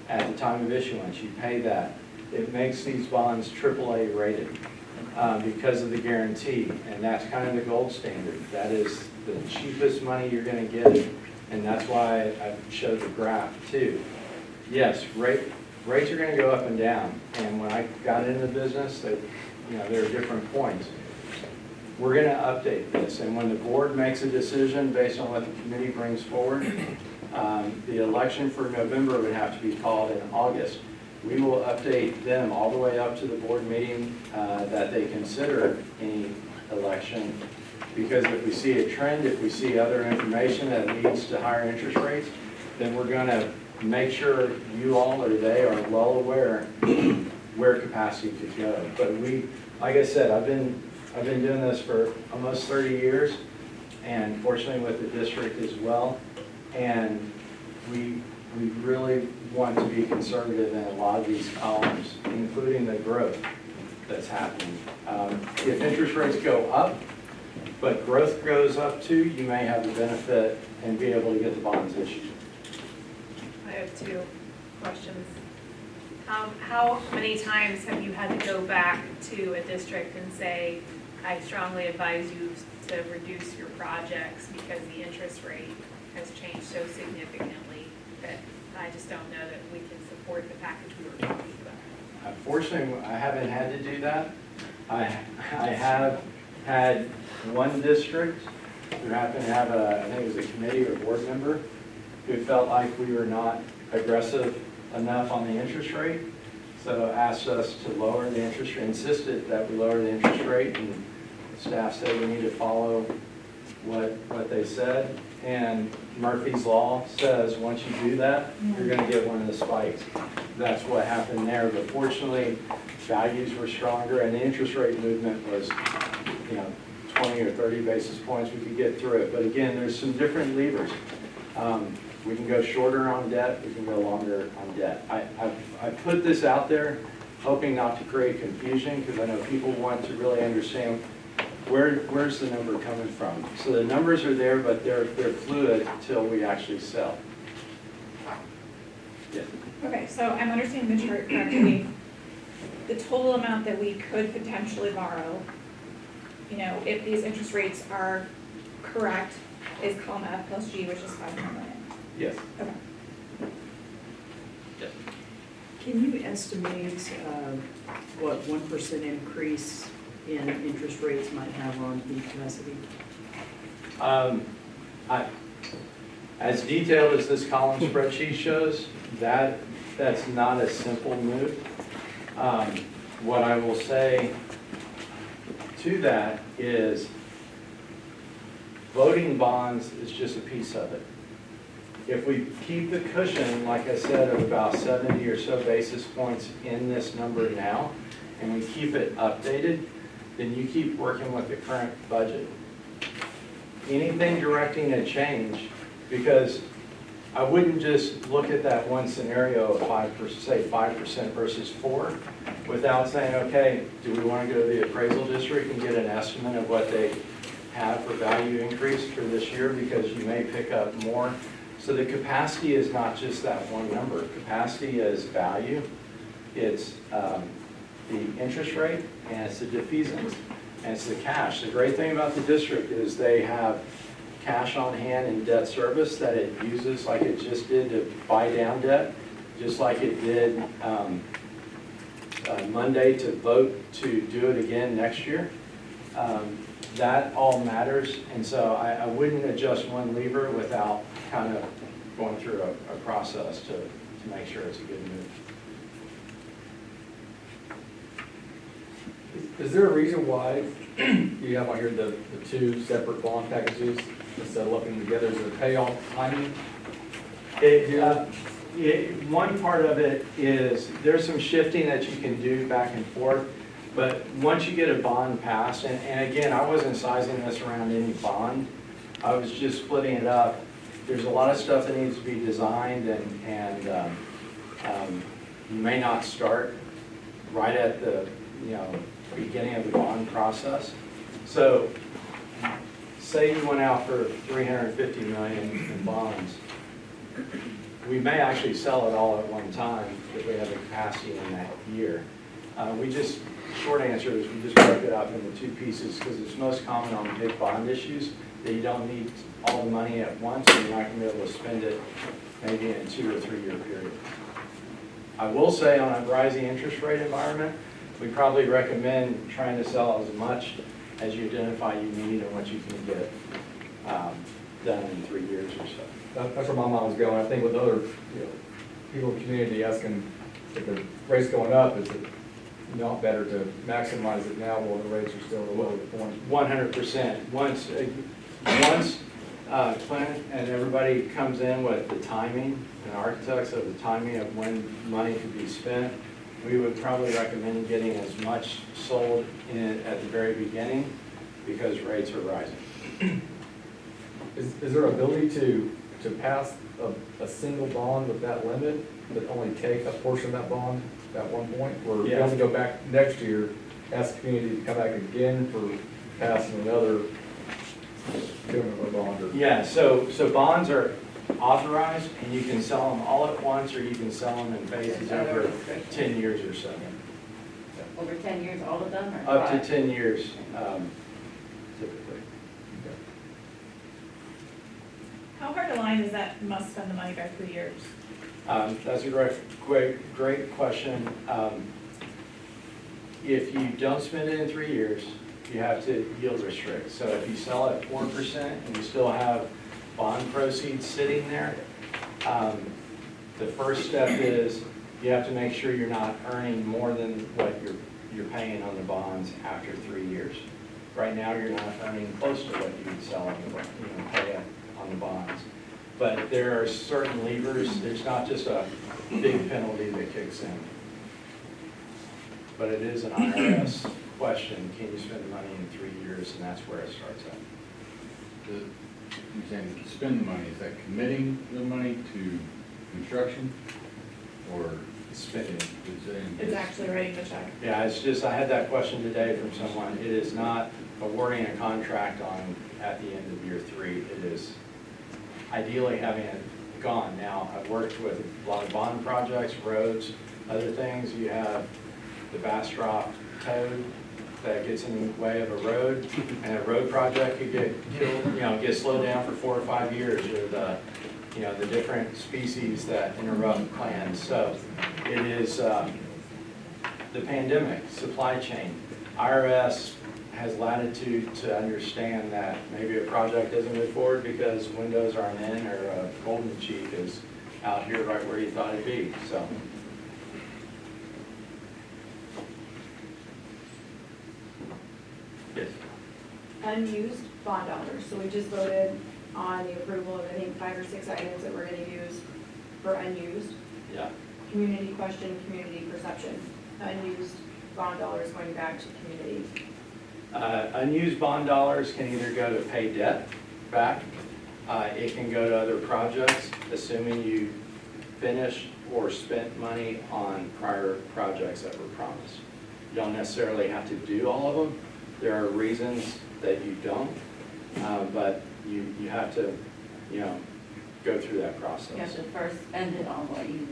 At the time of issuance, you pay that. It makes these bonds AAA rated because of the guarantee, and that's kind of the gold standard. That is the cheapest money you're going to get, and that's why I showed the graph too. Yes, rates are going to go up and down, and when I got into the business, there are different points. We're going to update this, and when the board makes a decision based on what the committee brings forward, the election for November would have to be called in August. We will update them all the way up to the board meeting that they consider any election, because if we see a trend, if we see other information that leads to higher interest rates, then we're going to make sure you all or they are well aware where capacity could go. But like I said, I've been doing this for almost 30 years, and fortunately with the district as well. And we really want to be conservative in a lot of these columns, including the growth. that's happening. If interest rates go up, but growth goes up too, you may have the benefit and be able to get the bonds issued. I have two questions. How many times have you had to go back to a district and say, I strongly advise you to reduce your projects because the interest rate has changed so significantly that I just don't know that we can support the package we were talking about? Unfortunately, I haven't had to do that. I have had one district who happened to have I think it was a committee or board member, who felt like we were not aggressive enough on the interest rate, so asked us to lower the interest rate, insisted that we lower the interest rate, and staff said we need to follow what they said. And Murphy's Law says once you do that, you're going to get one of the spikes. That's what happened there. But fortunately, values were stronger, and the interest rate movement was, 20 or 30 basis points. We could get through it. But again, there's some different levers. We can go shorter on debt. We can go longer on debt. I put this out there hoping not to create confusion, because I know people want to really understand where's the number coming from. So the numbers are there, but they're fluid until we actually sell. Yeah. Okay, so I'm understanding the chart correctly. The total amount that we could potentially borrow, if these interest rates are correct, is column F plus G, which is 500 million. Yes. Okay. Can you estimate what 1% increase in interest rates might have on the capacity? As detailed as this column spreadsheet shows, that's not a simple move. What I will say to that is voting bonds is just a piece of it. If we keep the cushion, like I said, of about 70 or so basis points in this number now, and we keep it updated, then you keep working with the current budget. Anything directing a change, because I wouldn't just look at that one scenario of 5%, say 5% versus 4%, without saying, okay, do we want to go to the appraisal district and get an estimate of what they have for value increase for this year, because you may pick up more. So the capacity is not just that one number. Capacity is value, it's the interest rate, and it's the defeasance, and it's the cash. The great thing about the district is they have cash on hand and debt service that it uses, like it just did to buy down debt, just like it did Monday to vote to do it again next year. That all matters, and so I wouldn't adjust one lever without kind of going through a process to make sure it's a good move. Is there a reason why you have on here the two separate bond packages instead of lumping them together? Is it a payoff timing? One part of it is there's some shifting that you can do back and forth, but once you get a bond passed, and again, I wasn't sizing this around any bond, I was just splitting it up. There's a lot of stuff that needs to be designed, and you may not start right at the beginning of the bond process. So say you went out for $350 million in bonds. We may actually sell it all at one time if we have the capacity in that year. Short answer is we just broke it up into two pieces because it's most common on big bond issues that you don't need all the money at once, and you're not going to be able to spend it maybe in a 2 or 3 year period. I will say on a rising interest rate environment, we probably recommend trying to sell as much as you identify you need and what you can get done in 3 years or so. That's where my mind was going. I think with other people in the community asking if the rate's going up, is it not better to maximize it now while the rates are still at a lower point? 100%. Once Clint and everybody comes in with the timing and architects of the timing of when money could be spent, we would probably recommend getting as much sold in at the very beginning because rates are rising. Is there ability to pass a single bond with that limit, but only take a portion of that bond at one point? Or Yeah. able to go back next year ask the community to come back again for passing another government of bond? Or- Yeah, so bonds are authorized, and you can sell them all at once, or you can sell them in phases over 10 years or so. Over 10 years, all of them, or Up to five? 10 years, typically. How hard a line is that must spend the money by 3 years? That's a great question. If you don't spend it in 3 years, you have to yield restrict. So if you sell at 4% and you still have bond proceeds sitting there, the first step is you have to make sure you're not earning more than what you're paying on the bonds after 3 years. Right now, you're not earning close to what you would sell on the, pay on the bonds. But there are certain levers. There's not just a big penalty that kicks in. But it is an IRS question. Can you spend the money in 3 years? And that's where it starts at. You're saying spend the money, is that committing the money to construction or Spending. It's actually writing the check. Yeah, it's just, I had that question today from someone. It is not awarding a contract on at the end of year 3. It is ideally having it gone. Now, I've worked with a lot of bond projects, roads, other things. You have the Bastrop code that gets in the way of a road, and a road project could get killed, get slowed down for 4 or 5 years, or the different species that interrupt plans. So it is the pandemic, supply chain. IRS has latitude to understand that maybe a project doesn't move forward because windows aren't in, or a golden cheek is out here right where you thought it'd be. So. Yes. Unused bond dollars, so we just voted on the approval of, I think, 5 or 6 items that we're gonna use for unused. Yeah. Community question, community perception, unused bond dollars going back to community. Unused bond dollars can either go to pay debt back, it can go to other projects, assuming you finished or spent money on prior projects that were promised. You don't necessarily have to do all of them. There are reasons that you don't, but you have to, go through that process. You have to first spend it on what you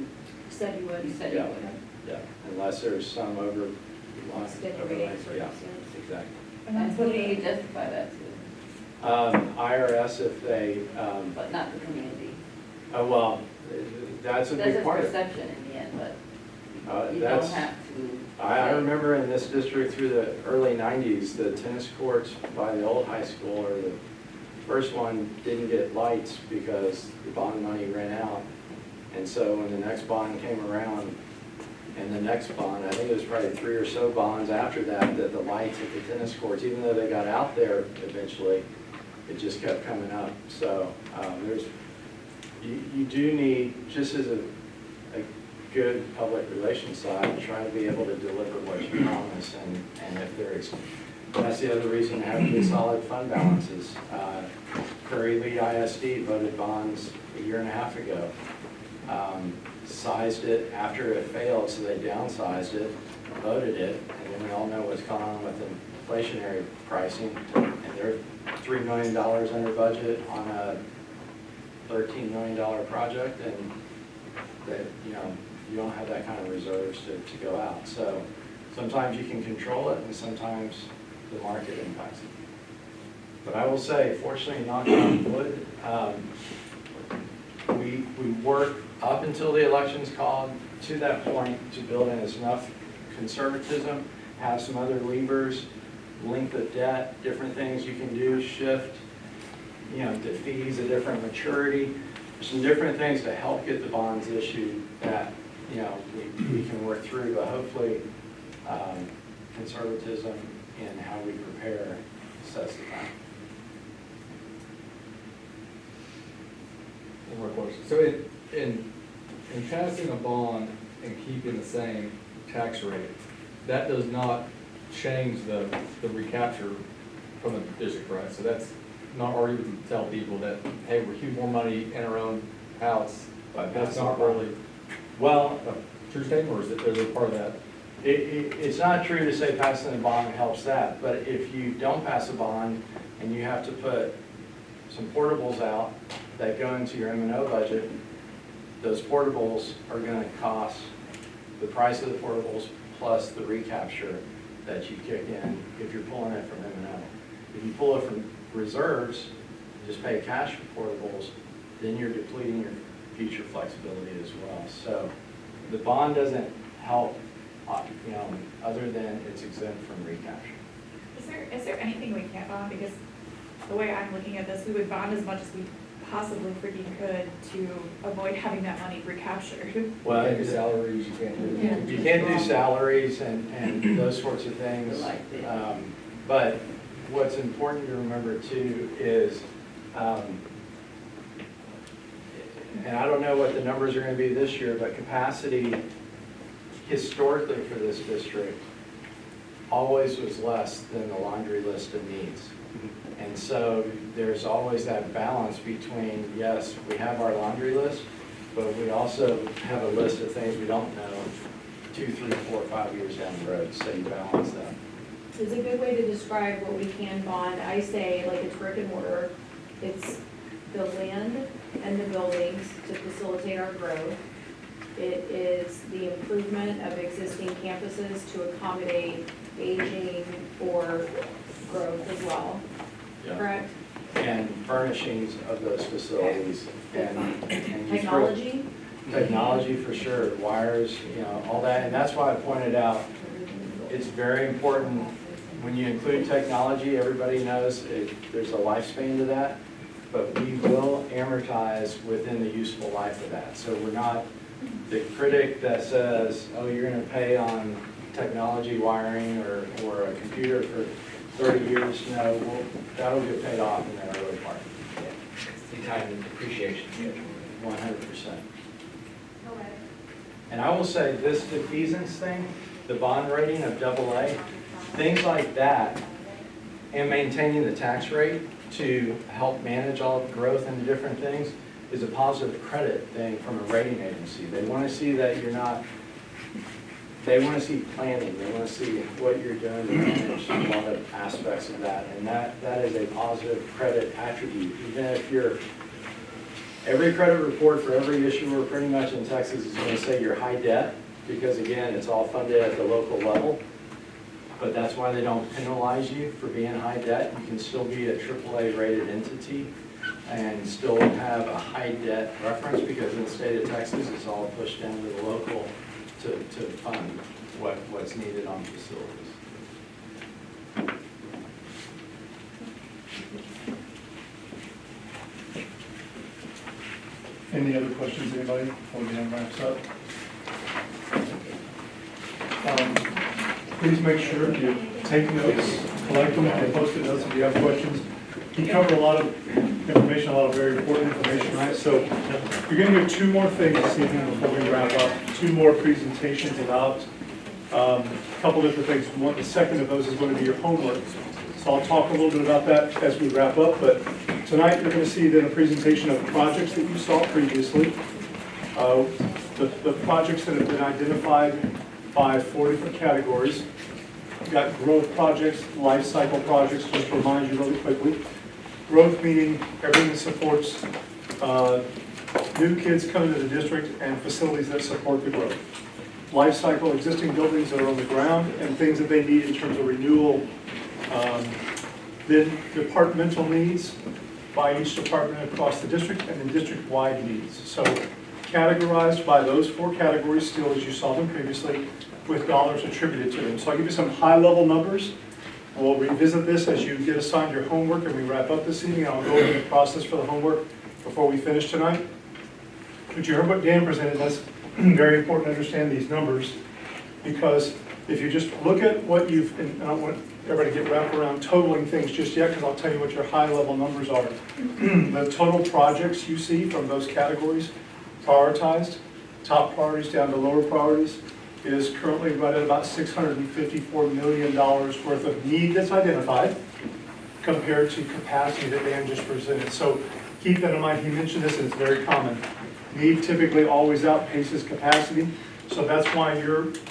Said you would. said you Yeah. would. Yeah, unless there's some Extenuating Yeah, circumstance. exactly. And who do you justify that to? IRS, if they, But not the community. well, that's a That's big just part of it. perception in the end, but you don't That's, have to. I remember in this district through the early 90s, the tennis courts by the old high school, or the first one, didn't get lights because the bond money ran out. And so when the next bond came around, and the next bond, I think it was probably 3 or so bonds after that, that the lights at the tennis courts, even though they got out there eventually, it just kept coming up. So you do need, just as a good public relations side, try to be able to deliver what you promise, and if there's, that's the other reason to have good solid fund balances. Curry Lee ISD voted bonds a year and a half ago. Sized it after it failed, so they downsized it, voted it, and then we all know what's going on with inflationary pricing, and they're $3 million under budget on a $13 million project, and that, you don't have that kind of reserves to go out. So sometimes you can control it, and sometimes the market impacts it. But I will say, fortunately, knock on wood, we worked up until the election's called to that point to build in enough conservatism, have some other levers, length of debt, different things you can do, shift, the fees, a different maturity. There's some different things to help get the bonds issued that, we can work through, but hopefully conservatism in how we prepare sets the time. One more question. So in passing a bond and keeping the same tax rate, that does not change the recapture from the district, right? So that's not, or you can tell people that, hey, we're keeping more money in our own house. That's not really, well, a true statement, or is it part of that? It's not true to say passing a bond helps that, but if you don't pass a bond and you have to put some portables out that go into your M&O budget, those portables are gonna cost the price of the portables plus the recapture that you kick in if you're pulling it from M&O. If you pull it from reserves, just pay cash for portables, then you're depleting your future flexibility as well. So the bond doesn't help, other than it's exempt from recapture. Is there anything we can't bond? Because the way I'm looking at this, we would bond as much as we possibly freaking could to avoid having that money recaptured. Well, You can't do salaries, you can't do. you can't do salaries and those sorts of things. But what's important to remember too is, and I don't know what the numbers are going to be this year, but capacity historically for this district always was less than the laundry list of needs. And so there's always that balance between, yes, we have our laundry list, but we also have a list of things we don't know 2, 3, 4, 5 years down the road, so you balance that. It's a good way to describe what we can bond. I say, like, it's brick and mortar. It's the land and the buildings to facilitate our growth. It is the improvement of existing campuses to accommodate aging or growth as well, correct? And furnishings of those facilities and Technology? Technology for sure, wires, all that. And that's why I pointed out, it's very important when you include technology, everybody knows there's a lifespan to that, but we will amortize within the useful life of that. So we're not the critic that says, oh, you're going to pay on technology wiring or a computer for 30 years. No, that'll get paid off in that early part. The time and depreciation schedule. 100%. And I will say this defeasance thing, the bond rating of AA, things like that, and maintaining the tax rate to help manage all the growth and the different things is a positive credit thing from a rating agency. They want to see that you're not, they want to see planning, they want to see what you're doing to manage a lot of aspects of that. And that is a positive credit attribute. Even if you're, every credit report for every issuer pretty much in Texas is going to say you're high debt, because again, it's all funded at the local level. But that's why they don't penalize you for being high debt. You can still be a AAA rated entity and still have a high debt reference, because in the state of Texas, it's all pushed down to the local to fund what's needed on facilities. Any other questions, anybody, before the end wraps up? Please make sure you take notes, collect them, and post-it notes if you have questions. He covered a lot of information, a lot of very important information, right? So you're going to hear two more things this evening before we wrap up, two more presentations about a couple different things. One, the second of those is going to be your homework. So I'll talk a little bit about that as we wrap up, but tonight you're going to see then a presentation of projects that you saw previously. The projects that have been identified by 4 different categories. We've got growth projects, life cycle projects, just to remind you really quickly. Growth meaning everything that supports new kids coming to the district and facilities that support the growth. Life cycle, existing buildings that are on the ground and things that they need in terms of renewal. Then departmental needs by each department across the district, and then district-wide needs. So categorized by those 4 categories still as you saw them previously, with dollars attributed to them. So I'll give you some high-level numbers. We'll revisit this as you get assigned your homework and we wrap up this evening. I'll go over the process for the homework before we finish tonight. But you heard what Dan presented. That's very important to understand these numbers, because if you just look at what you've, and I don't want everybody to get wrapped around totaling things just yet, because I'll tell you what your high-level numbers are. The total projects you see from those categories, prioritized, top priorities down to lower priorities, is currently right at about $654 million worth of need that's identified compared to capacity that Dan just presented. So keep that in mind. He mentioned this, and it's very common. Need typically always outpaces capacity. So that's why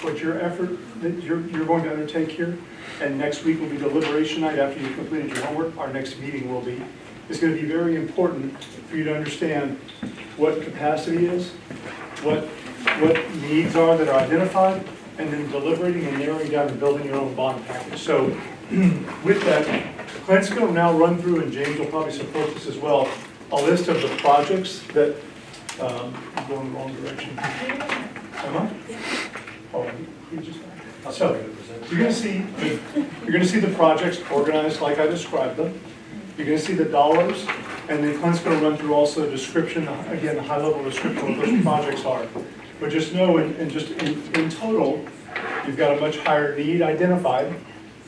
what your effort that you're going to undertake here, and next week will be deliberation night after you've completed your homework, our next meeting will be, is going to be very important for you to understand what capacity is, what needs are that are identified, and then deliberating and narrowing down and building your own bond package. So with that, Clint's going to now run through, and James will probably support this as well, a list of the projects that, I'm going the wrong direction. Am I? Oh, you just, so, you're gonna see the projects organized like I described them. You're gonna see the dollars, and then Clint's gonna run through also a description, again, the high-level description of what those projects are. But just know, in total, you've got a much higher need identified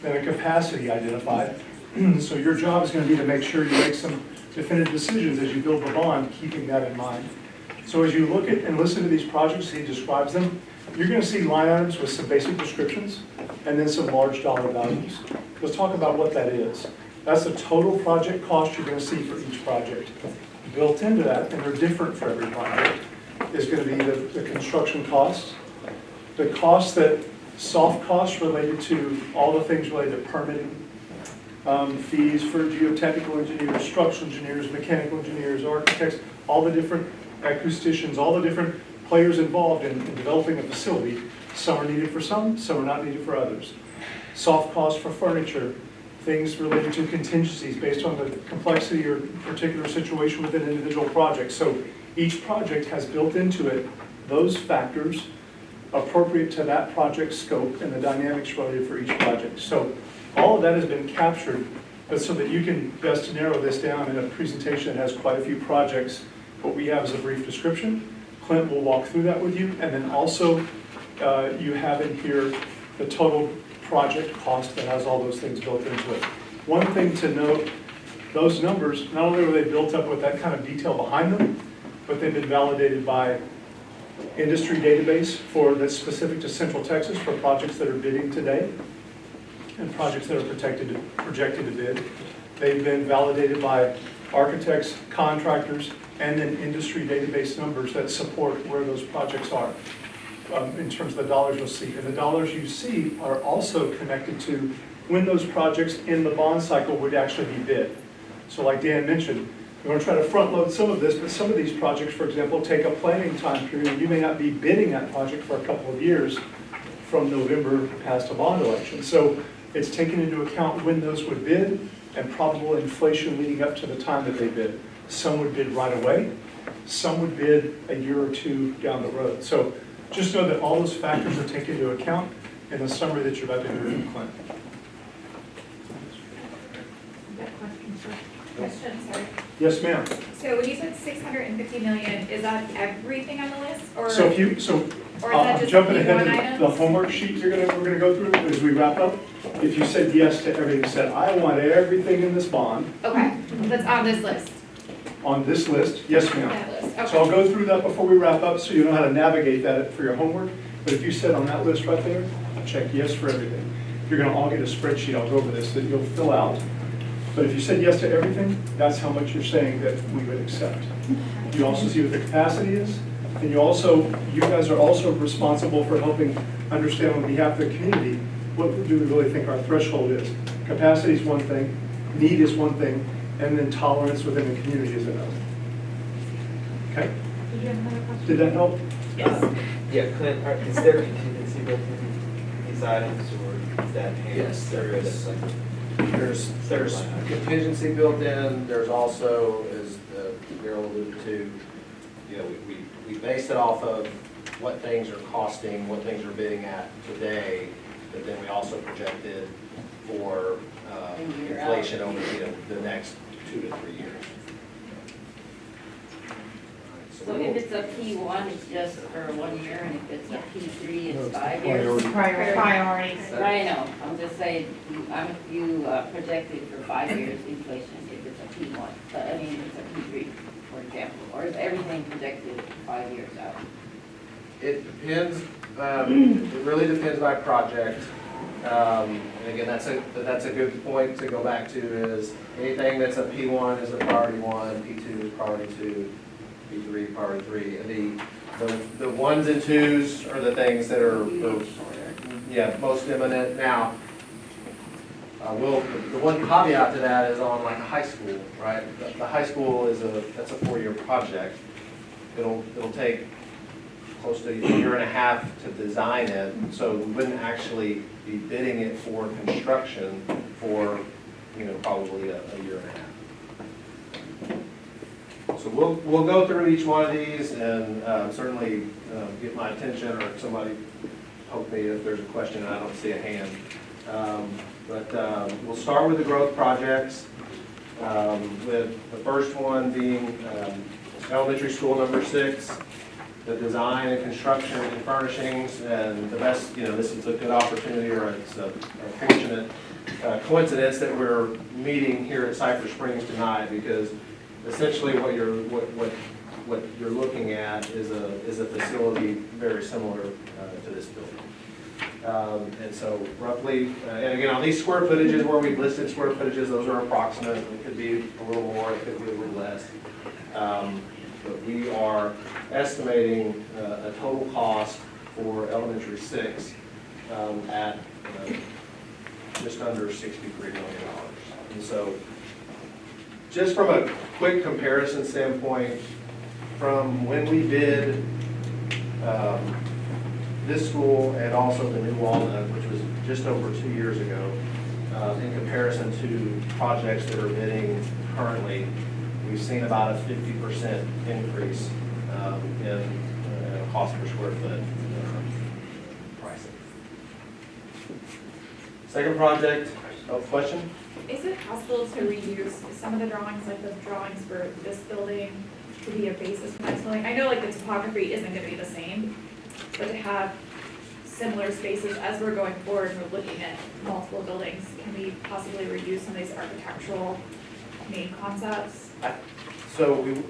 than a capacity identified. So your job is gonna be to make sure you make some definitive decisions as you build the bond, keeping that in mind. So as you look at and listen to these projects, he describes them, you're going to see line items with some basic descriptions and then some large dollar values. Let's talk about what that is. That's the total project cost you're going to see for each project. Built into that, and they're different for every project, is going to be the construction costs, the costs that, soft costs related to all the things related to permitting, fees for geotechnical engineers, structural engineers, mechanical engineers, architects, all the different acousticians, all the different players involved in developing a facility. Some are needed for some are not needed for others. Soft costs for furniture, things related to contingencies based on the complexity or particular situation within individual projects. So each project has built into it those factors appropriate to that project scope and the dynamics related for each project. So all of that has been captured, but so that you can best narrow this down in a presentation that has quite a few projects. What we have is a brief description. Clint will walk through that with you, and then also you have in here the total project cost that has all those things built into it. One thing to note, those numbers, not only were they built up with that kind of detail behind them, but they've been validated by industry database that's specific to Central Texas for projects that are bidding today and projects that are projected to bid. They've been validated by architects, contractors, and then industry database numbers that support where those projects are in terms of the dollars you'll see. And the dollars you see are also connected to when those projects in the bond cycle would actually be bid. So like Dan mentioned, we're going to try to front load some of this, but some of these projects, for example, take a planning time period, and you may not be bidding that project for a couple of years from November past a bond election. So it's taken into account when those would bid and probable inflation leading up to the time that they bid. Some would bid right away, some would bid a year or two down the road. So just know that all those factors are taken into account in the summary that you're about to hear from Clint. Question, sorry. Yes, ma'am. So when you said 650 million, is that everything on the list, or? So or is that I'm just jumping the ahead one to the items? homework sheet we're gonna go through as we wrap up. If you said yes to everything, said, I want everything in this bond Okay, that's on this list, on this list, yes, ma'am. that list, So I'll okay. go through that before we wrap up so you know how to navigate that for your homework. But if you said on that list right there, check yes for everything. You're gonna all get a spreadsheet, I'll go over this, that you'll fill out. But if you said yes to everything, that's how much you're saying that we would accept. You also see what the capacity is, and you guys are also responsible for helping understand on behalf of the community, what do we really think our threshold is. Capacity is one thing, need is one thing, and then tolerance within the community is another. Okay? Did you have another question? Did that help? Yes. Yeah, Clint, is there contingency built in these items, or is that handled? Yes, there is. That's like- There's contingency built in, there's also, as Darrell alluded to, you know, we base it off of what things are costing, what things are bidding at today, but then we also projected for inflation over, the next 2 to 3 years. So if it's a P1, it's just for 1 year, and if it's a P3, it's 5 years? Priorities. I know, I'm just saying, you projected for 5 years inflation if it's a P1, but I mean, it's a P3, for example, or is everything projected 5 years out? It depends, it really depends by project. And again, that's a good point to go back to is anything that's a P1 is a priority 1, P2 is priority 2. P3, priority 3. The ones and twos are the things that are yeah, most imminent. Now, the one caveat to that is on like a high school, right? The high school that's a 4-year project. It'll take close to a year and a half to design it, so we wouldn't actually be bidding it for construction for, probably a year and a half. So we'll go through each one of these and certainly get my attention, or if somebody poke me if there's a question and I don't see a hand. But we'll start with the growth projects, with the first one being elementary school number 6, the design and construction and furnishings, and the best, this is a good opportunity, or it's a fortunate coincidence that we're meeting here at Cypress Springs tonight, because essentially what you're looking at is a facility very similar to this building. And so roughly, and again, on these square footages where we've listed square footages, those are approximate. It could be a little more, it could be a little less. But we are estimating a total cost for elementary 6 at just under $63 million. And so just from a quick comparison standpoint, from when we bid this school and also the new Walnut, which was just over 2 years ago, in comparison to projects that are bidding currently, we've seen about a 50% increase in cost per square foot pricing. Second project, question? Is it possible to reuse some of the drawings, like the drawings for this building, to be a basis for next building? I know like the topography isn't gonna be the same, but to have similar spaces as we're going forward, we're looking at multiple buildings, can we possibly reuse some of these architectural main concepts? So we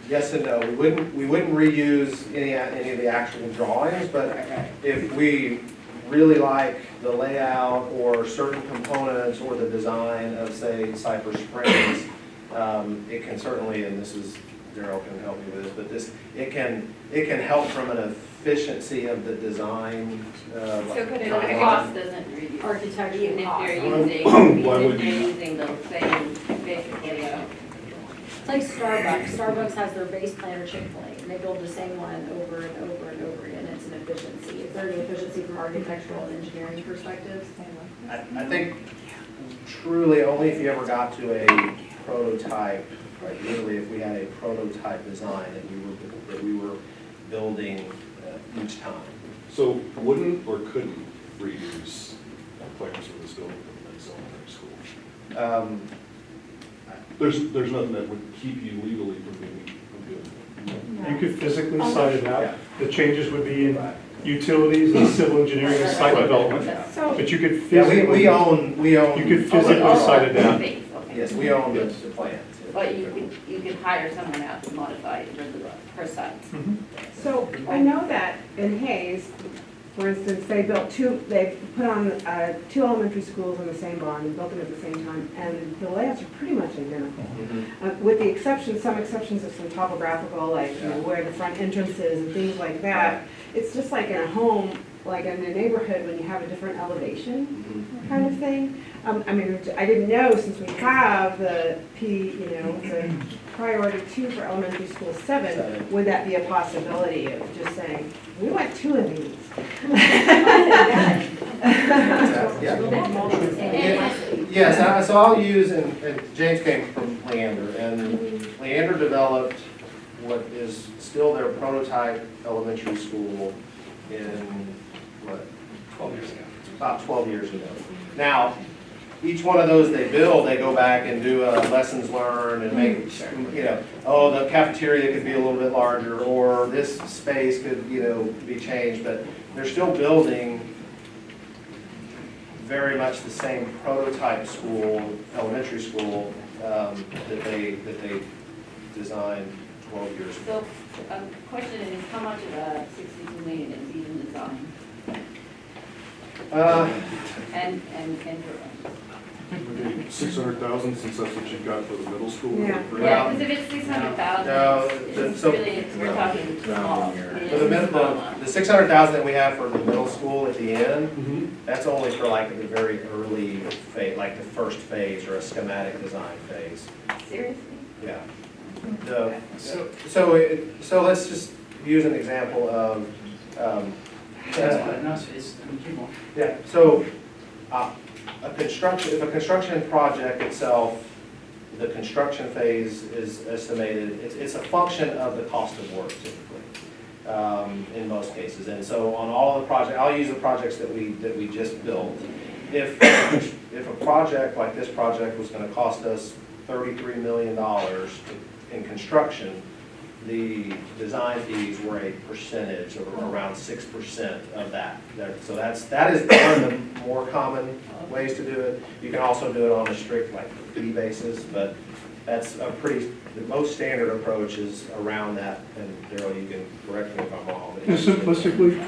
yes and no. We wouldn't reuse any of the actual drawings, but if we really like the layout or certain components or the design of, say, Cypress Springs, it can certainly, and this is, Daryl can help me with this, but it can help from an efficiency of the design. So could it, timeline. cost doesn't reduce, Architectural even if cost. they're Why would using the same basic layout? It's like Starbucks. Starbucks has their base plan or Chick-fil-A, and they build the same one over and over and over again. It's an efficiency. Is there any efficiency from architectural and engineering perspectives? I think truly only if you ever got to a prototype, right, literally if we had a prototype design that we were building each time. So wouldn't or couldn't reuse plans for this building from the next elementary school? There's nothing that would keep you legally from doing it. You could physically site it Yeah. out. The changes would be in utilities and civil engineering and site development. But you could Yeah, physically, we own. you could physically site it down. Yes, we own the plans. But you could hire someone out to modify it for per site. So I know that in Hayes, for instance, they put on 2 elementary schools in the same bond and built them at the same time, and the layouts are pretty much identical. With the exception, some exceptions of some topographical, like where the front entrance is and things like that. It's just like in a home, like in a neighborhood when you have a different elevation kind of thing. I mean, I didn't know, since we have the the priority 2 for elementary school 7, would that be a possibility of just saying, we want 2 of these? Yes, so I'll use, and James came from Leander, and Leander developed what is still their prototype elementary school in, 12 years ago. About 12 years ago. Now, each one of those they build, they go back and do lessons learned and make, the cafeteria could be a little bit larger, or this space could, be changed, but they're still building very much the same prototype school, elementary school, that they designed 12 years ago. So, question is, how much of that 62 million is even design? And 600,000, since that's what you've got for the middle school. Yeah. Yeah, because if it's 600,000, No, it's so- really, we're talking small. For the 600,000 that we have for the middle school at the end, that's only for like the very early phase, like the first phase or a schematic design phase. Seriously? Yeah. So let's just use an example of, yeah, so if a construction project itself, the construction phase is estimated, it's a function of the cost of work typically, in most cases. And so on all the projects, I'll use the projects that we just built. If a project like this project was going to cost us $33 million in construction, the design fees were a percentage of around 6% of that. So that is one of the more common ways to do it. You can also do it on a strict like fee basis, but that's the most standard approach is around that. And Daryl, you can correct me if I'm wrong. And simplistically,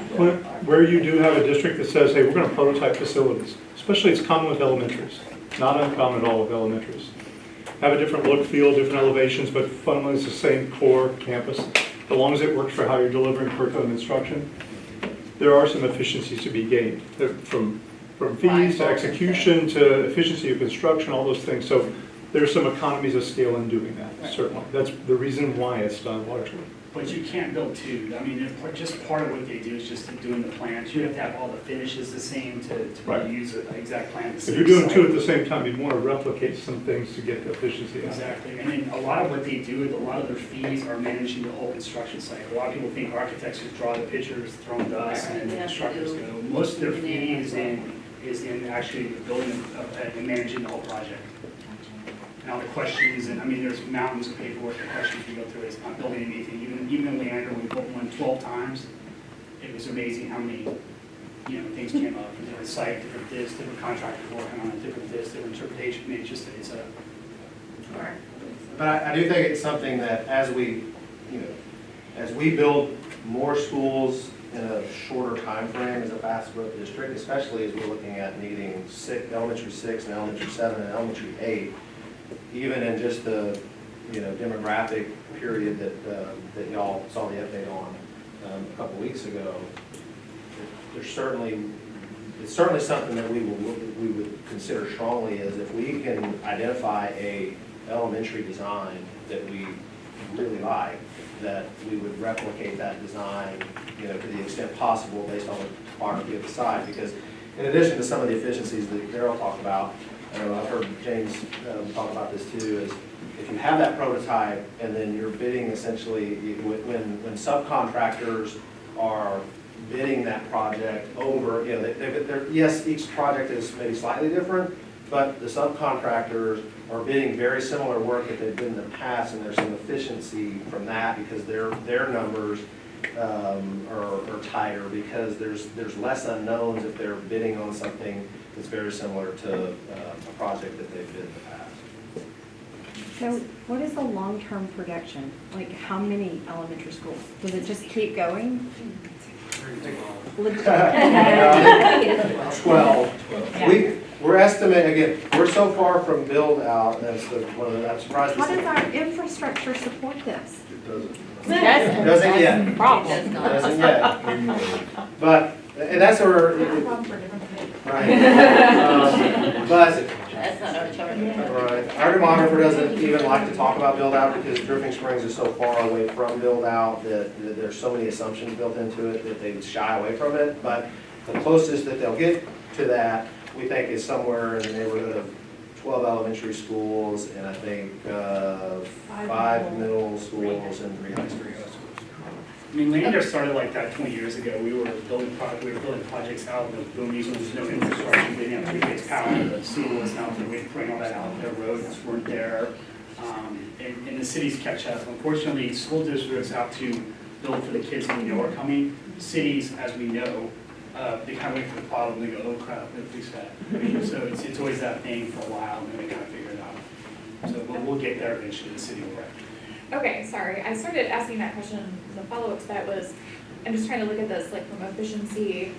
where you do have a district that says, hey, we're going to prototype facilities, especially it's common with elementaries, not uncommon at all with elementaries. Have a different look, feel, different elevations, but fundamentally it's the same core campus. As long as it works for how you're delivering curriculum instruction, there are some efficiencies to be gained from fees to execution to efficiency of construction, all those things. So there's some economies of scale in doing that, certainly. That's the reason why it's done largely. But you can't build two. I mean, just part of what they do is just doing the plans. You have to have all the finishes the same to use an exact plan. If you're doing two at the same time, you'd want to replicate some things to get the efficiency out. Exactly. And then a lot of what they do, a lot of their fees are managing the whole construction cycle. A lot of people think architects just draw the pictures, throw them to us, and the constructors go. Most of their fee is in actually building and managing the whole project. And all the questions, and I mean, there's mountains of paperwork and questions we go through. It's not building anything. Even in Leander, we built one 12 times. It was amazing how many, things came up. Different site, different this, different contractors working on it, different this, different interpretation. I mean, it's a. But I do think it's something that as we build more schools in a shorter time frame as a fast growth district, especially as we're looking at needing elementary 6 and elementary 7 and elementary 8, even in just the demographic period that y'all saw the update on a couple weeks ago, it's certainly something that we would consider strongly is if we can identify a elementary design that we really like, that we would replicate that design to the extent possible based on the topography of the site. Because in addition to some of the efficiencies that Daryl talked about, I've heard James talk about this too, is if you have that prototype and then you're bidding essentially, when subcontractors are bidding that project over, yes, each project is maybe slightly different, but the subcontractors are bidding very similar work that they've bid in the past, and there's some efficiency from that because their numbers are tighter because there's less unknowns if they're bidding on something that's very similar to a project that they've bid in the past. So what is the long-term projection? Like how many elementary schools? Does it just keep going? 12. We're estimating, again, we're so far from build out, that's I'm surprised. How does our infrastructure support this? It doesn't yet. Doesn't yet. But, and that's where, right. But, That's not our charter. right, our demographer doesn't even like to talk about build out because Drifting Springs is so far away from build out that there's so many assumptions built into it that they shy away from it. But the closest that they'll get to that, we think, is somewhere in the neighborhood of 12 elementary schools and I think 5 middle schools and 3 high schools. I mean, Leander started like that 20 years ago. We were building projects out in the boonies when there was no infrastructure. They didn't have previous power. The sewer was out there. We had to bring all that out. Their roads weren't there. And the cities catch up. Unfortunately, school districts have to build for the kids that we know are coming. Cities, as we know, they kind of wait for the problem. They go, oh crap, we have to fix that. I mean, so it's always that thing for a while, and then they kind of figure it out. So we'll get there eventually. The city will. Okay, sorry, I started asking that question, the follow-up to that was, I'm just trying to look at this like from efficiency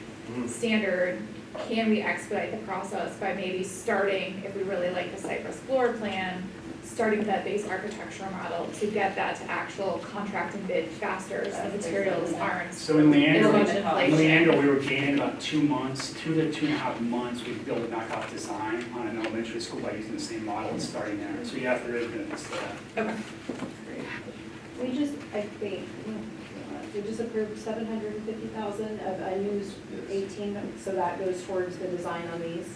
standard, can we expedite the process by maybe starting, if we really like the Cypress floor plan, starting with that base architectural model to get that to actual contract and bid faster, so the materials aren't. So in Leander, There's a bunch of inflation. we were gaining about 2 months, 2 to 2.5 months, we'd build a knockoff design on an elementary school by using the same model and starting there. So yeah, there is benefits to that. Okay. We just, I think, we just approved 750,000 of unused 18, so that goes towards the design on these,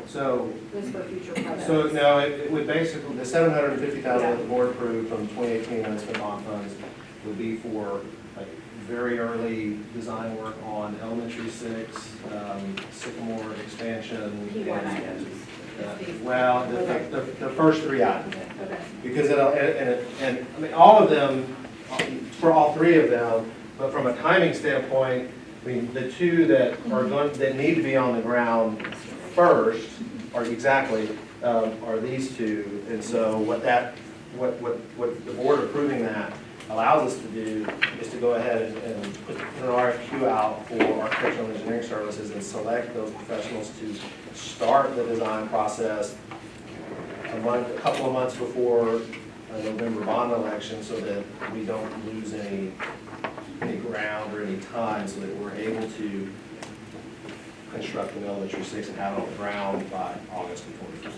So, goes for future projects. so no, it would basically, the 750,000 that the board approved from 2018 unaspent bond funds would be for like very early design work on elementary 6, Sycamore expansion. P1 and, items. Well, the first 3 items. Okay. Because and I mean, all of them, for all 3 of them, but from a timing standpoint, I mean, the 2 that are going, that need to be on the ground first are are these 2. And so what the board approving that allows us to do is to go ahead and put an RFQ out for architectural and engineering services and select those professionals to start the design process a couple of months before a November bond election, so that we don't lose any ground or any time, so that we're able to construct an elementary 6 and have it on the ground by August the 24th.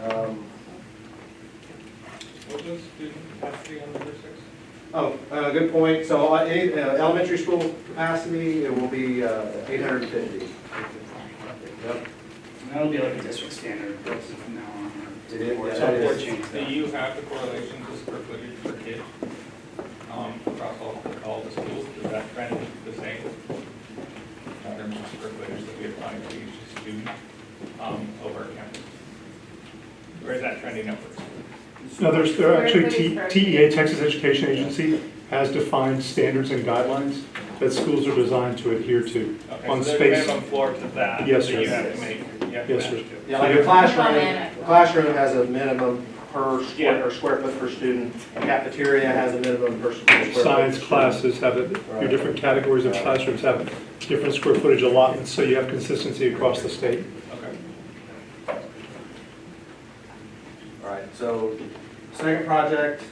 All right. What was student capacity on number 6? Good point. So elementary school capacity, it will be 850. Yep. And that'll be like a district standard from now on. It is, Or yeah, some it board is. change Do that. you have the correlation to square footage per kid across all the schools? Does that trend the same in terms of square footage that we apply to each student over our campus? Or is that trending upwards? No, there actually, Square footage TEA, Texas Education Agency, has defined standards and guidelines that schools are designed to adhere to Okay, on so there's a space. minimum floor to that Yes, that sir. you have to make. Yes, sir. Yeah, like a classroom has a minimum per square foot per student. A cafeteria has a minimum per square foot. Science classes have it, your different categories of classrooms have different square footage allotments, so you have consistency across the state. Okay. All right, so second project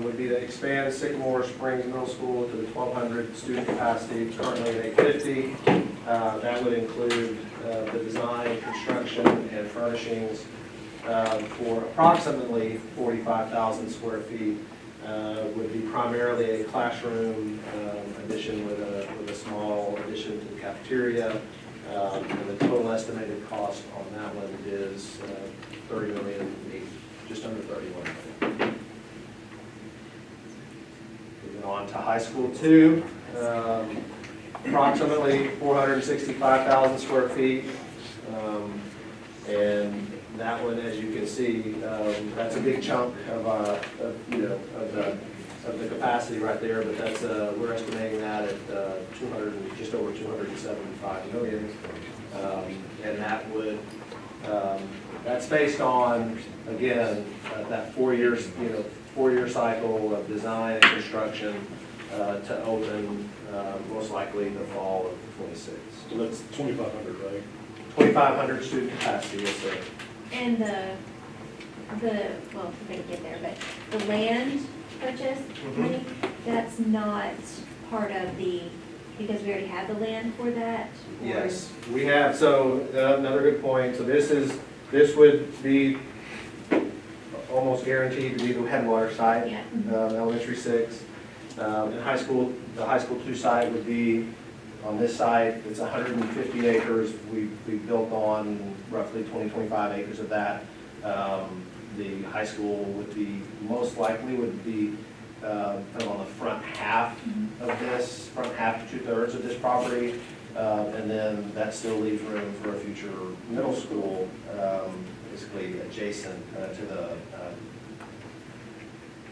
would be to expand Sycamore Springs Middle School to the 1,200 student capacity, currently at 850. That would include the design, construction, and furnishings for approximately 45,000 square feet. Would be primarily a classroom addition with a small addition to the cafeteria. And the total estimated cost on that one is $30 million, just under $31 million. Moving on to high school 2, approximately 465,000 square feet. And that one, as you can see, that's a big chunk of the capacity right there, but that's, we're estimating that at just over 275 million. And that would, that's based on, again, that 4 years, 4-year cycle of design and construction to open most likely the fall of 26. So that's 2,500, right? 2,500 student capacity, yes, sir. And well, we're gonna get there, but the land purchase money, that's not part of the, because we already have the land for that? Or- Yes, we have, so another good point, so this would be almost guaranteed to be the Headwater site, Yeah. elementary 6. And high school, the high school 2 site would be on this site, it's 150 acres. We built on roughly 25 acres of that. The high school would be, most likely would be kind of on the front half of this, front half to 2/3 of this property. And then that still leaves room for a future middle school, basically adjacent to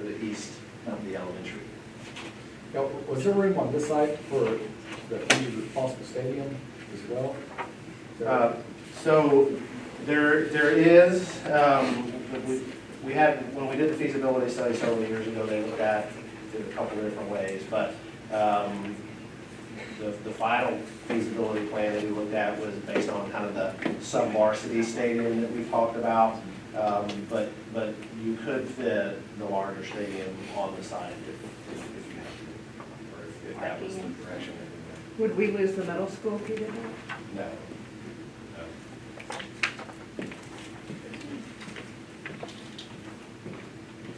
the east of the elementary. Now, was there room on this site for the future possible stadium as well? So there is, we had, when we did the feasibility study several years ago, they looked at it a couple of different ways, but The final feasibility plan that we looked at was based on kind of the sub-varsity stadium that we talked about. But you could fit the larger stadium on the site if you had to, or if that was the direction that we went. Would we lose the middle school if you did that? No.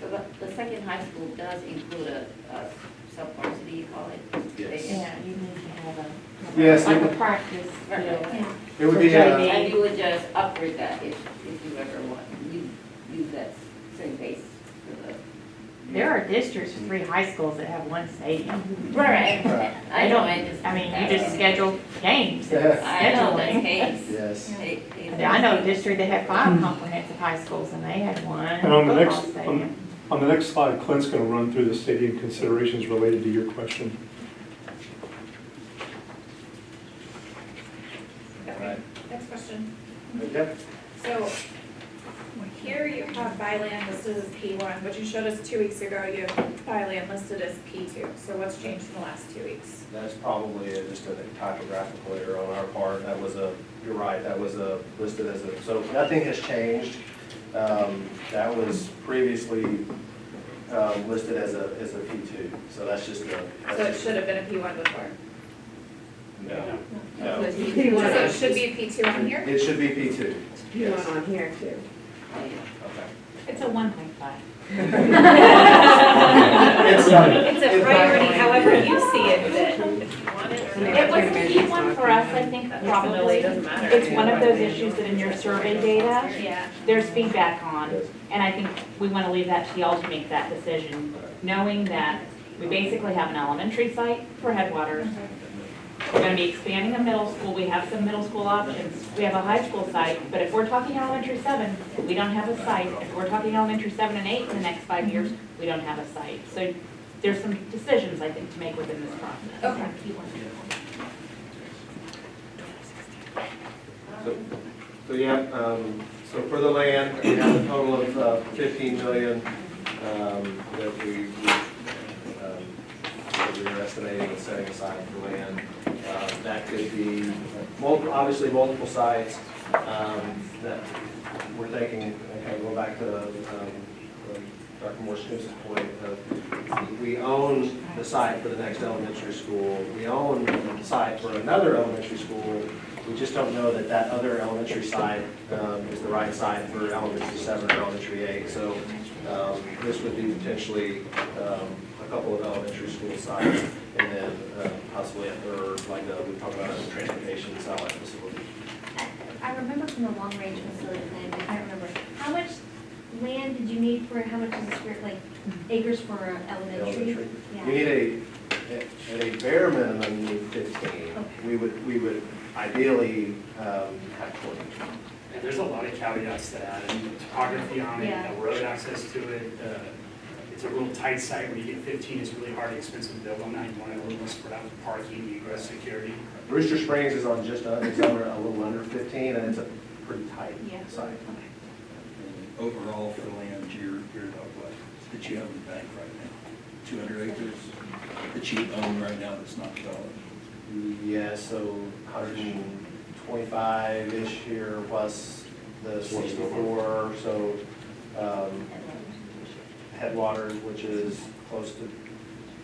So the second high school does include a sub-varsity, you call it? Yes. Yeah, you need to have a, Yes, like it a would- practice Right. field. It would For be, JV. And you would just upgrade that if you ever want, you use that same base for the. There are districts with 3 high schools that have 1 stadium. Right. Right. I They know, don't, I just. I mean, you just schedule games. Yes. I know, that's Scheduling. case. yes. I know a district that had 5 comprehensive high schools and they had 1 And on the football next, stadium. on the next slide, Clint's going to run through the stadium considerations related to your question. Okay, next question. Okay. So, here you have Byland listed as P1, but you showed us 2 weeks ago, you have Byland listed as P2. So what's changed in the last 2 weeks? That's probably just a typographical error on our part. That was you're right, that was listed as so nothing has changed. That was previously listed as a P2, so that's just a. So it should have been a P1 before. No. So No. it should be a P2 on here? It should be P2. You want on here too. Okay. It's a 1.5. It's a priority, however you see it. It was a key one for us, I think, probably. It's one of those issues that in your survey data, there's feedback on. And I think we want to leave that to y'all to make that decision, knowing that we basically have an elementary site for Headwaters. We're going to be expanding a middle school. We have some middle school options. We have a high school site, but if we're talking elementary 7, we don't have a site. If we're talking elementary 7 and 8 in the next 5 years, we don't have a site. So there's some decisions, I think, to make within this process. Okay. So yeah, so for the land, we have a total of 15 million that we are estimating and setting aside for land. That could be obviously multiple sites. That we're thinking, okay, go back to Dr. Morris's point. We own the site for the next elementary school. We own the site for another elementary school. We just don't know that that other elementary site is the right site for elementary 7 or elementary 8. So this would be potentially a couple of elementary school sites, and then possibly a third, like we talked about, a transportation satellite facility. I remember from the long-range facility plan, I remember, how much land did you need for, how much is it, like, acres for elementary? Yeah. You need at a bare minimum, you need 15. We would ideally have 20. And there's a lot of caveats to that, and topography on it, Yeah. road access to it. It's a real tight site. When you get 15, it's really hard and expensive to build on that. You want it a little more spread out with parking, egress, security. Rooster Springs is on just it's under a little under 15, and it's a pretty tight site. Overall for the land, you're about what, that you have in the bank right now? 200 acres that you own right now that's not developed? Yeah, so 125-ish here plus the 64, so Headwaters, which is close to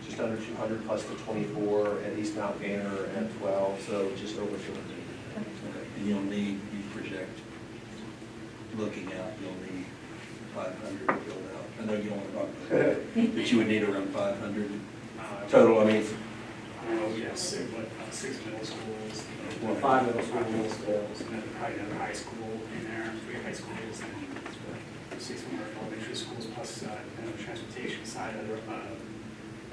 just under 200 plus the 24, and East Mount Gainer at 12, so just over 200. And you'll need, you project, looking out, you'll need 500 to build out. I know you don't want to talk about that, but you would need around 500 total, I mean. Yes, 6 middle schools. Well, 5 middle schools. And then probably another high school in there, 3 high schools, and 6 more elementary schools, plus transportation side,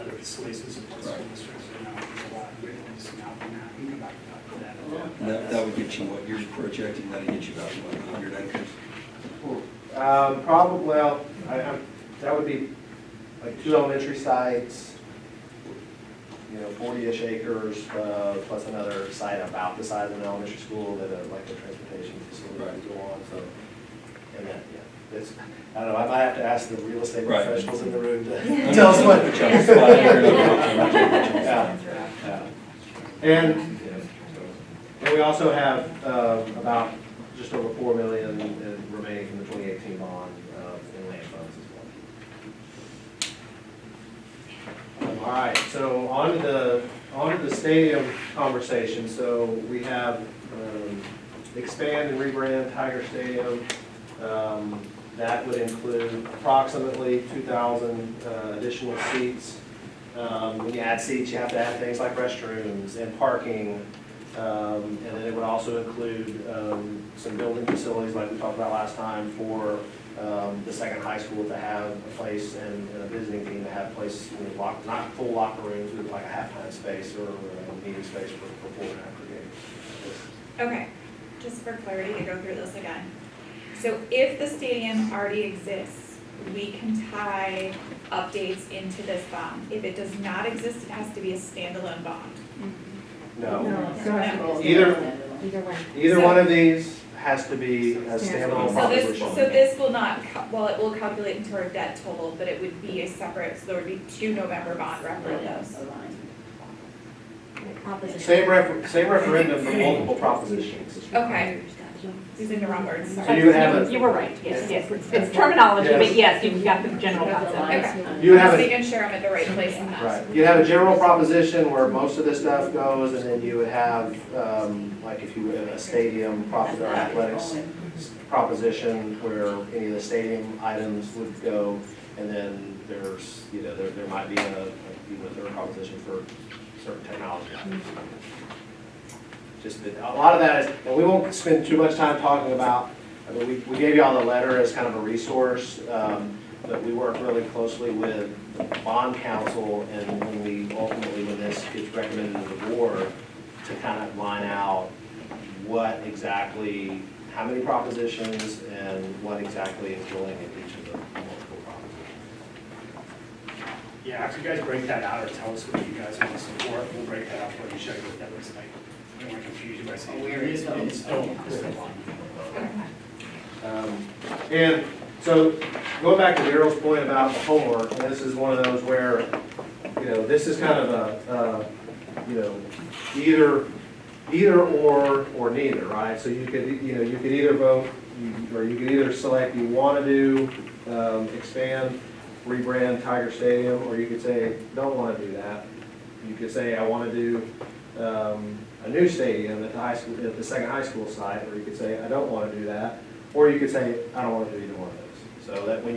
other facilities to support school districts. So now there's a lot of great ones now on that. We can come back to that. That would get you what you're projecting, that'd get you about, what, 100 acres? Probably, well, that would be like 2 elementary sites, 40-ish acres, plus another site about the size of an elementary school that like the transportation facility would go on, so, and then, I don't know, I might have to ask the real estate Right. professionals in the room to tell us what. Yeah. Yeah. And we also have about just over 4 million remaining from the 2018 bond in land funds as well. All right, so on to the stadium conversation. So we have expand and rebrand Tiger Stadium. That would include approximately 2,000 additional seats. When you add seats, you have to add things like restrooms and parking. And then it would also include some building facilities like we talked about last time for the second high school to have a place and a visiting team to have a place, not full locker rooms, but like a halftime space or a meeting space for before and after games. Okay, just for clarity to go through this again. So if the stadium already exists, we can tie updates into this bond. If it does not exist, it has to be a standalone bond. No. No. Either one of these has to be a standalone proposition. So this will not, well, it will calculate into our debt total, but it would be a separate, so there would be 2 November bond referendums. Same referendum for multiple propositions. Okay. Using the wrong words, So sorry. you would have You were right, yes, yes, it's terminology, but yes, you've got the general concept. Okay. You would have Just a- making sure I'm at the right place on that. Right, you'd have a general proposition where most of this stuff goes, and then you would have, like if you had a stadium or athletics proposition where any of the stadium items would go, and then there's, there might be a third proposition for certain technology items. Just that, a lot of that is, and we won't spend too much time talking about, I mean, we gave you all the letter as kind of a resource, but we work really closely with the bond council, and when this gets recommended to the board, to kind of line out what exactly, how many propositions, and what exactly is going in each of the multiple propositions. Yeah, after you guys break that out or tell us what you guys want to support, we'll break that out for you, show you what that looks like. I don't want to confuse you by saying, it's still on. And so, going back to Daryl's point about the homework, and this is one of those where, this is kind of either or neither, right? So you could, you could either vote, or you could either select you want to do, expand, rebrand Tiger Stadium, or you could say, don't want to do that. You could say, I want to do, a new stadium at the high school, at the second high school site, or you could say, I don't want to do that, or you could say, I don't want to do either one of those. So that when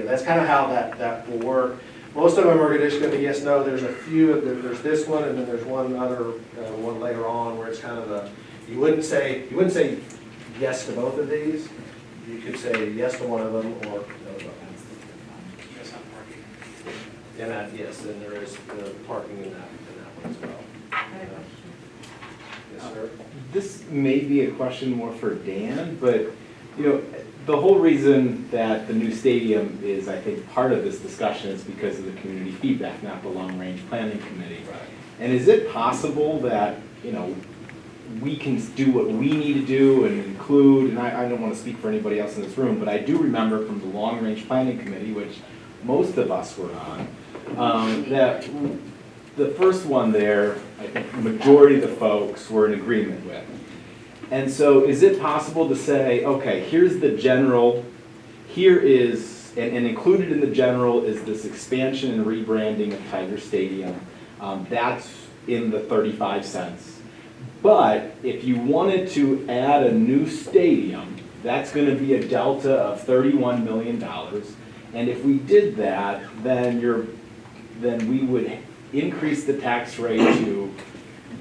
that's kind of how that will work. Most of them are just going to be yes, no. There's a few, there's this one, and then there's one other one later on where it's kind of you wouldn't say yes to both of these. You could say yes to one of them or no to both. Yes, I'm parking. And that, yes, and there is parking in that one as well. Yes, sir. This may be a question more for Dan, but the whole reason that the new stadium is, I think, part of this discussion is because of the community feedback, not the long-range planning committee. Right. And is it possible that, we can do what we need to do and include, and I don't want to speak for anybody else in this room, but I do remember from the long-range planning committee, which most of us were on, that the first one there, I think the majority of the folks were in agreement with. And so is it possible to say, okay, here's the general, here is, and included in the general is this expansion and rebranding of Tiger Stadium. That's in the 35 cents. But if you wanted to add a new stadium, that's going to be a delta of $31 million. And if we did that, then we would increase the tax rate to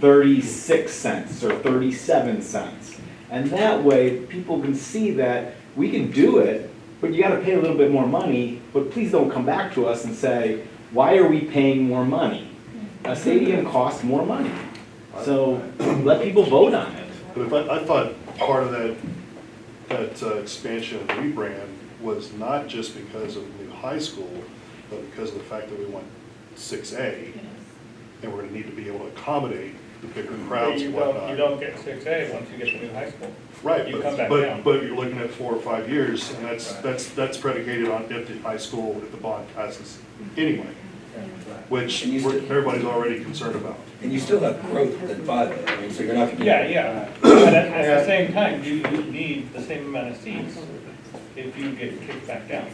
36 cents or 37 cents. And that way, people can see that we can do it, but you got to pay a little bit more money, but please don't come back to us and say, why are we paying more money? A stadium costs more money. So let people vote on it. But I thought part of that expansion and rebrand was not just because of the new high school, but because of the fact that we want 6A, and we're going to need to be able to accommodate the bigger crowds and whatnot. You don't get 6A once you get the new high school. Right, You come back but, down. but you're looking at 4 or 5 years, and that's predicated on if the high school, if the bond passes anyway, which everybody's already concerned about. And you still have growth at 5A, I mean, so you're not gonna. Yeah. But at the same time, you need the same amount of seats if you get kicked back down.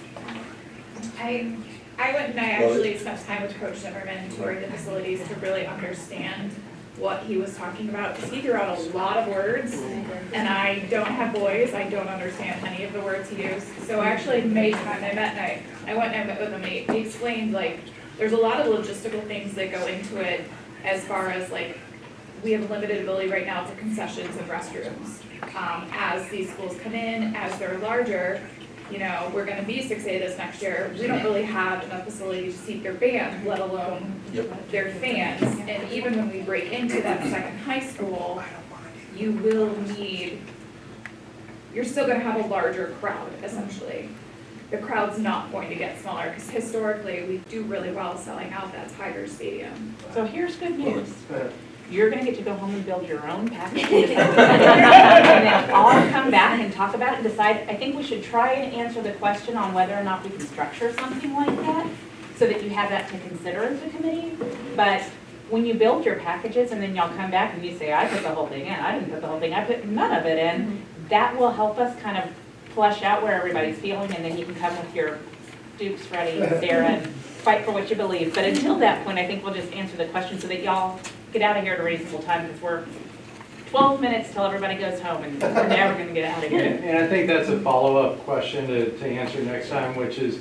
I went and I actually spent time with Coach Zimmerman touring the facilities to really understand what he was talking about, because he threw out a lot of words, and I don't have boys, I don't understand any of the words he used. So I actually made time, I went and I met with him, and he explained, like, there's a lot of logistical things that go into it, as far as, like, we have a limited ability right now to concessions and restrooms. As these schools come in, as they're larger, you know, we're gonna be 6A this next year, we don't really have enough facility to seat their band, let alone their fans. And even when we break into that second high school, you will need, you're still gonna have a larger crowd, essentially. The crowd's not going to get smaller, because historically, we do really well selling out that Tiger Stadium. So here's good news. You're gonna get to go home and build your own package. And then all come back and talk about it and decide. I think we should try and answer the question on whether or not we can structure something like that, so that you have that to consider as a committee. But when you build your packages and then y'all come back and you say, I put the whole thing in, I didn't put the whole thing, I put none of it in, that will help us kind of flush out where everybody's feeling, and then you can come with your dukes ready, Sarah, and fight for what you believe. But until that point, I think we'll just answer the question so that y'all get out of here at a reasonable time, because we're 12 minutes till everybody goes home, and we're never gonna get out of here. And I think that's a follow-up question to answer next time, which is,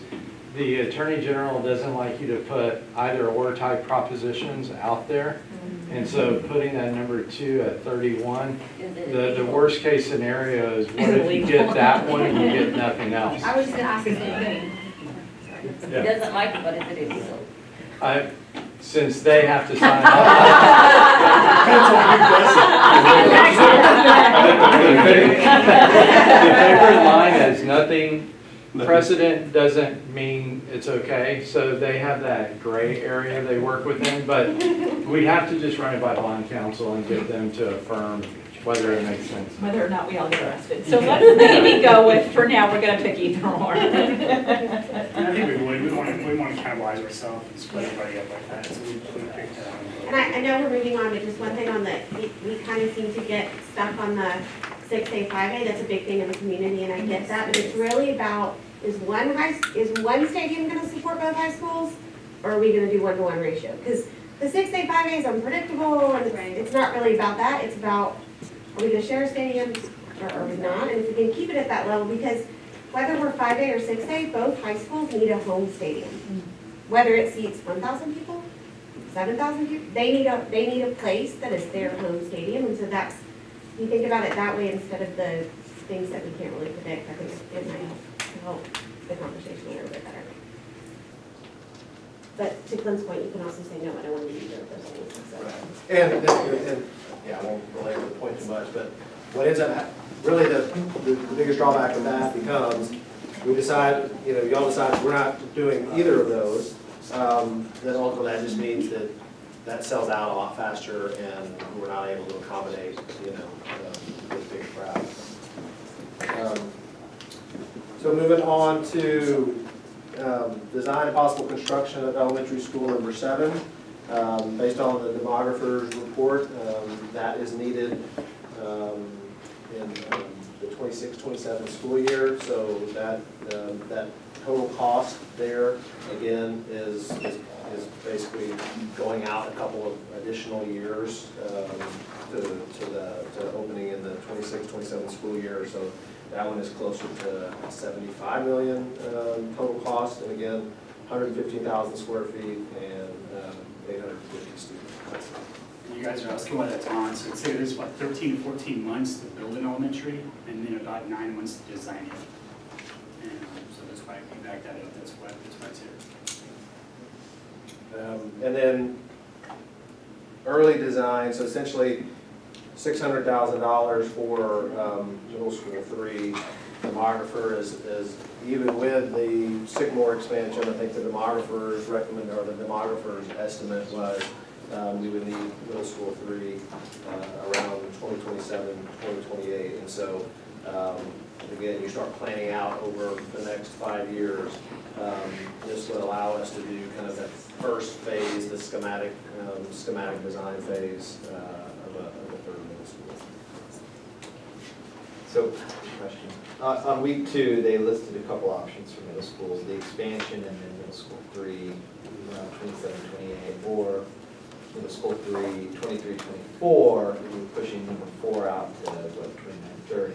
the Attorney General doesn't like you to put either or type propositions out there. And so putting that number 2 at 31, the worst case scenario is what if you get that one and you get nothing else? I was just gonna ask the same thing. He doesn't like it, but is it illegal? Since they have to sign The favorite line has nothing, precedent doesn't mean it's okay, so they have that gray area they work within, but we have to just run it by bond counsel and get them to affirm whether it makes sense. Whether or not we all get arrested. So let's maybe go with, for now, we're gonna pick either or. And I think we would, we want to cannibalize ourselves and split everybody up like that, so we picked that one. And I know we're moving on, but just one thing on the, we kind of seem to get stuck on the 6A, 5A, that's a big thing in the community, and I get that, but it's really about, is one stadium gonna support both high schools, or are we gonna do 1-to-1 ratio? Because the 6A, 5A is unpredictable, and it's not really about that, it's about, are we gonna share a stadium, or are we not? And if we can keep it at that level, because whether we're 5A or 6A, both high schools need a home stadium. Whether it seats 1,000 people, 7,000 people, they need a place that is their home stadium, and so that's, you think about it that way instead of the things that we can't really predict. I think it might help the conversation a little bit better. But to Clint's point, you can also say, no, I don't want to do either of those things. So. And yeah, I won't belabor the point too much, but what ends up, really the biggest drawback of that becomes, we decide, y'all decide we're not doing either of those, then ultimately that just means that sells out a lot faster and we're not able to accommodate, this big crowd. So moving on to design and possible construction of elementary school number 7. Based on the demographer's report, that is needed in the 26-27 school year. So that total cost there, again, is basically going out a couple of additional years to opening in the 26-27 school year. So that one is closer to 75 million total cost, and again, 115,000 square feet and 850 students. You guys are asking what that's on, so I'd say there's about 13 to 14 months to build an elementary, and then about 9 months to design it. And so that's why we backed that up, that's why it's here. And then early design, so essentially $600,000 for middle school 3. Demographer is even with the Sycamore expansion, I think the demographer's estimate was we would need middle school 3 around 2027, 2028. And so, again, you start planning out over the next 5 years. This would allow us to do kind of that first phase, the schematic design phase of a third middle school. So, question. On week 2, they listed a couple options for middle schools, the expansion and then middle school 3, around 27, 28, or middle school 3, 23, 24, we were pushing number 4 out to, what, 29, 30.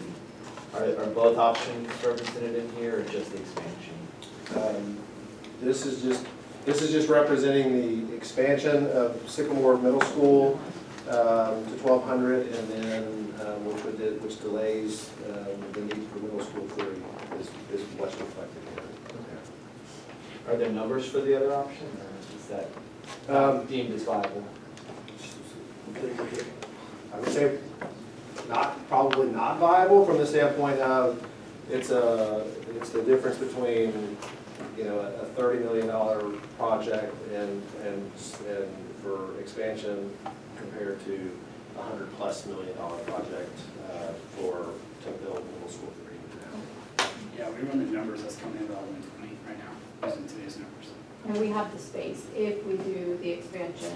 Are both options represented in here, or just the expansion? This is just representing the expansion of Sycamore Middle School to 1,200, and then which delays the need for middle school 3 is what's reflected here. Are there numbers for the other option, or is that deemed as viable? I would say probably not viable from the standpoint of it's the difference between, you know, a $30 million project and for expansion compared to a $100+ million project to build middle school 3. Yeah, we run the numbers, that's coming in about 120 right now, using today's numbers. And we have the space, if we do the expansion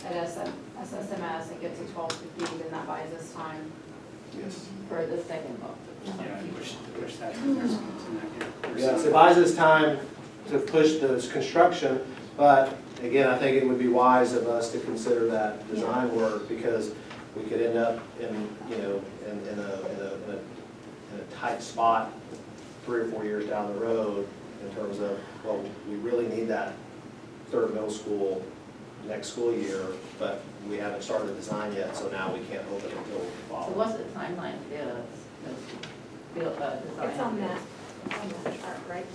at SSMS and get to 1250, then that buys us time Yes. For the second book. Yeah, you push that to the next one. Yes, it buys us time to push this construction, but again, I think it would be wise of us to consider that design work, because we could end up in a tight spot 3 or 4 years down the road in terms of, well, we really need that third middle school next school year, but we haven't started the design yet, so now we can't open it until the So fall. what's the timeline to build design? It's on that chart, right?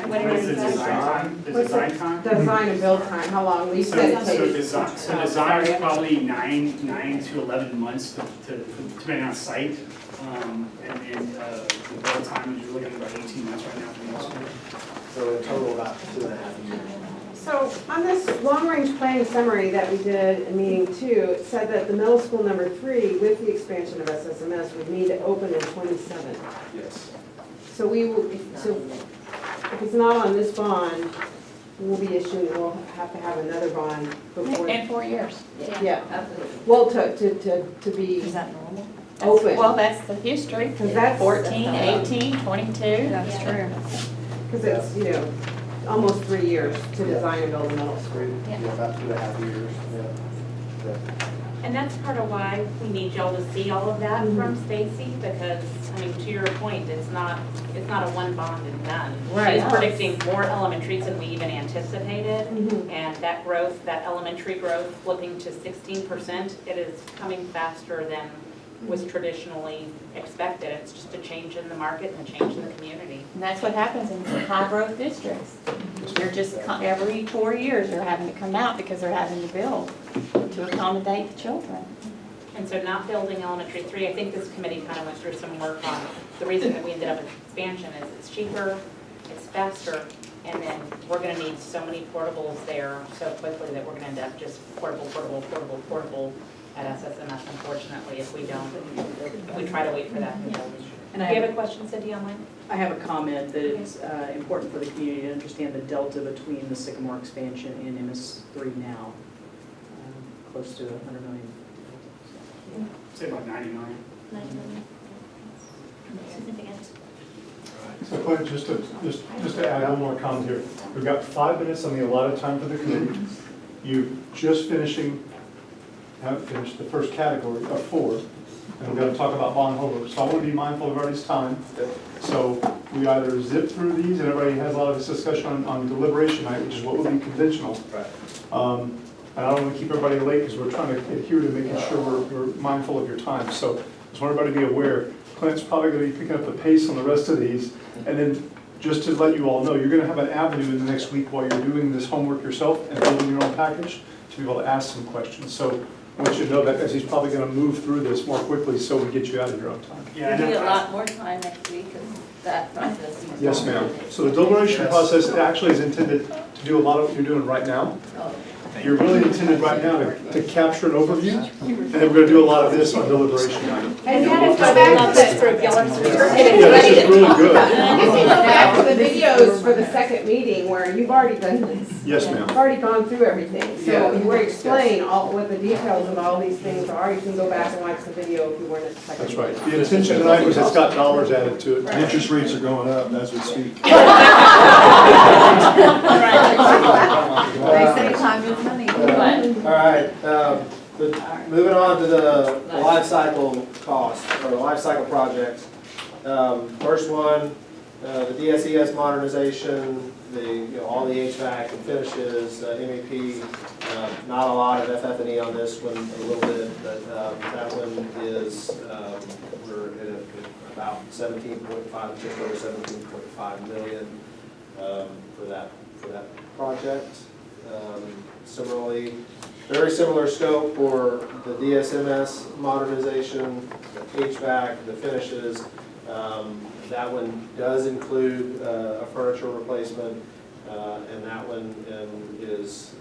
What is the design time? The design time? Design and build time, how long we said it takes. So design is probably 9 to 11 months depending on site. And then the build time is, you're looking at about 18 months right now for most of it. So in total, about 2.5 years. So on this long-range planning summary that we did in meeting 2, it said that the middle school number 3, with the expansion of SSMS, would need to open in 27. Yes. So if it's not on this bond, we'll have to have another bond before. In 4 years. Yeah. Absolutely. Well, to be Is that normal? open. Well, that's the history. 'Cause that's- 14, 18, 22. That's true. Because it's, you know, almost 3 years to design and build a middle school. Yeah, about 2.5 years, yeah. And that's part of why we need y'all to see all of that from Stacy, because, I mean, to your point, it's not a one bond and done. Right. She's predicting more elementaries than we even anticipated, Mhm. and that growth, that elementary growth flipping to 16%, it is coming faster than was traditionally expected. It's just a change in the market and a change in the community. And that's what happens in high-growth districts. You're just, every 4 years, they're having to come out because they're having to build to accommodate the children. And so not building elementary 3, I think this committee kind of went through some work on, the reason that we ended up with expansion is it's cheaper, it's faster, and then we're gonna need so many portables there so quickly that we're gonna end up just portable at SSMS, unfortunately, if we don't, if we try to wait for that. And Do you have a question, Cindy, online? I have a comment that it's important for the community to understand the delta between the Sycamore expansion and MS3 now, close to 100 million. Say about 90 million. Significant. So Clint, just to add one more comment here. We've got 5 minutes on the allotted time for the committee. You haven't finished the first category of 4, and we're going to talk about bond holdover. So I want to be mindful of everybody's time. So we either zip through these, and everybody has a lot of this discussion on deliberation night, which is what would be conventional. Right. And I don't want to keep everybody late because we're trying to adhere to making sure we're mindful of your time. So just want everybody to be aware. Clint's probably going to be picking up the pace on the rest of these. And then just to let you all know, you're going to have an avenue in the next week while you're doing this homework yourself and building your own package to be able to ask some questions. So I want you to know that because he's probably going to move through this more quickly so we get you out of here on time. We'll need a lot more time next week because that process is. Yes, ma'am. So the deliberation process actually is intended to do a lot of what you're doing right now. you're really intended right now to capture an overview, and then we're gonna do a lot of this on deliberation. And you have to go back to Yeah, this is really good. go back to the videos for the second meeting where you've already done this. Yes, ma'am. You've already gone through everything, so Yeah. you were explaining all, what the details of all these things are. You can go back and watch the video if you weren't at the second. That's right. The intention tonight was it's got dollars added to it. Interest rates are going up as we speak. They say time is money. All right, moving on to the life cycle costs, or the life cycle projects. First one, the DSES modernization, all the HVAC and finishes, MEP, not a lot of FF&E on this one, a little bit, but that one is, we're at about 17.5, just over 17.5 million for that project. Similarly, very similar scope for the DSMS modernization, the HVAC, the finishes. That one does include a furniture replacement, and that one is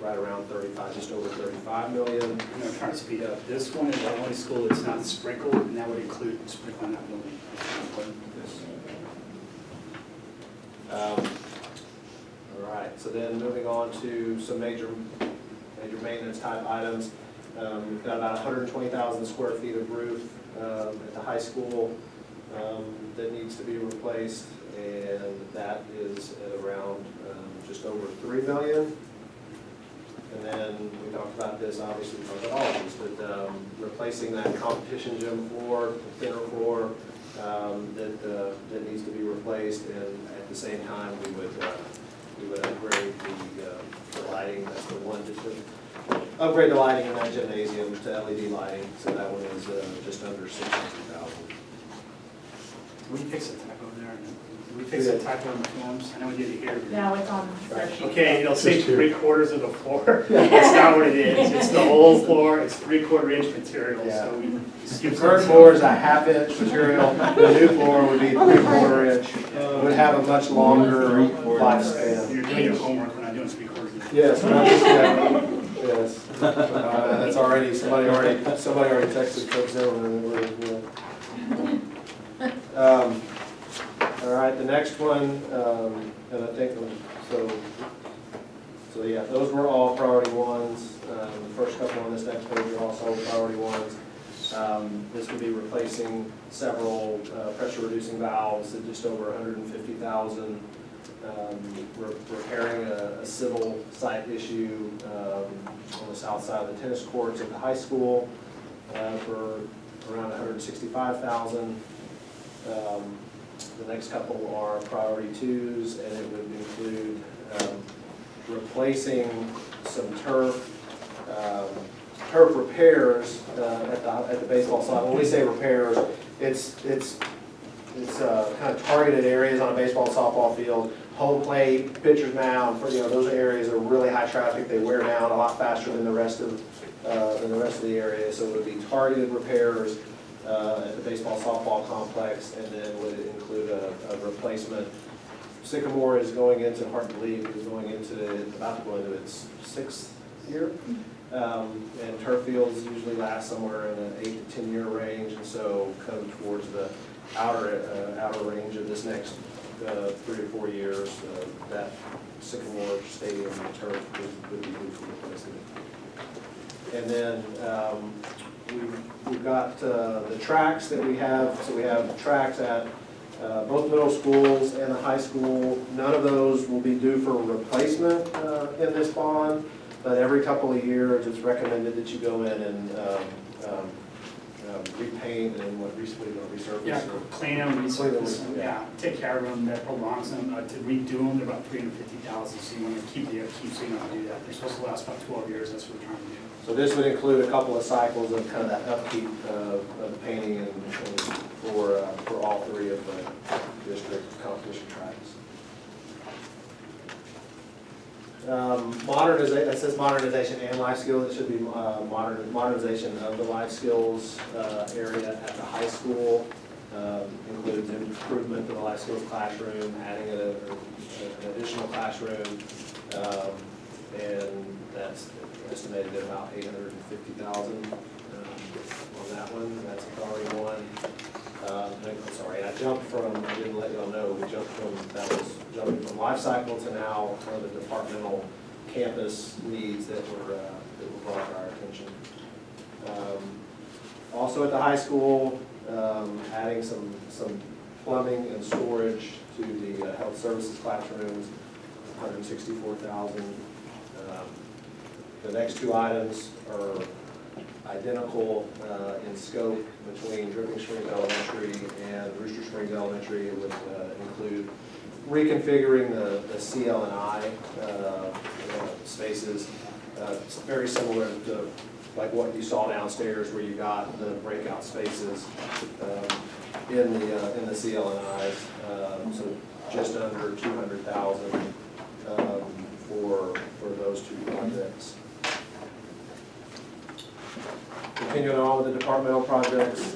right around 35, just over 35 million. I'm trying to speed up. This one is the only school that's not sprinkled, and that would include sprinkling that building. All right, so then moving on to some major maintenance type items. We've got about 120,000 square feet of roof at the high school that needs to be replaced, and that is at around just over 3 million. And then we talked about this, obviously, we talked about all of these, but replacing that competition gym floor, the thinner floor, that needs to be replaced, and at the same time, we would upgrade the lighting. That's the one, just to upgrade the lighting in that gymnasium to LED lighting. So that one is just under 60,000. We fix a typo there. We fix a typo in the forms. I know we did it here. No, it's on the spreadsheet. Okay, it'll say 3/4 of the floor. That's not what it is. It's the whole floor. It's 3/4 inch material. Yeah. So we The current floor is a 1/2 inch material. The new floor would be 3/4 inch. It would have a much longer lifespan. You're doing your homework when I'm doing 3/4 inch. Yes, yes. That's already, somebody already texted Coach Zimmerman. All right, the next one, and I think, so yeah, those were all priority ones. The first couple on this next page are also priority ones. This would be replacing several pressure reducing valves at just over 150,000. Repairing a civil site issue on the south side of the tennis courts at the high school for around 165,000. The next couple are priority twos, and it would include replacing some turf repairs at the baseball side. When we say repairs, it's kind of targeted areas on a baseball and softball field. Home plate, pitcher's mound, those areas are really high traffic. They wear down a lot faster than the rest of the area. So it would be targeted repairs at the baseball softball complex, and then would include a replacement. Sycamore is going into, hard to believe, is going into, about to go into its 6th year. And turf fields usually last somewhere in an 8 to 10 year range, and so come towards the outer range of this next 3 or 4 years, that Sycamore Stadium turf would be moved for replacement. And then we've got the tracks that we have. So we have tracks at both middle schools and the high school. None of those will be due for replacement in this bond, but every couple of years it's recommended that you go in and repaint and resurface. Yeah, clean them, resurface them, yeah, take care of them, that prolongs them, to redo them, they're about 350,000, so you want to keep so you know how to do that. They're supposed to last about 12 years, that's what we're trying to do. So this would include a couple of cycles of kind of that upkeep of painting and for all three of the district competition tracks. Modernization, it says modernization and life skills. It should be modernization of the life skills area at the high school. Includes improvement to the life skills classroom, adding an additional classroom, and that's estimated at about $850,000 on that one. That's a priority one. I'm sorry, I jumped from, I didn't let y'all know, we jumped from, that was jumping from life cycle to now the departmental campus needs that were brought to our attention. Also at the high school, adding some plumbing and storage to the health services classrooms, $164,000. The next two items are identical in scope between Dripping Springs Elementary and Rooster Springs Elementary. It would include reconfiguring the CL and I spaces. It's very similar to like what you saw downstairs, where you got the breakout spaces in the CL and I's. So just under $200,000 for those two projects. Continuing on with the departmental projects,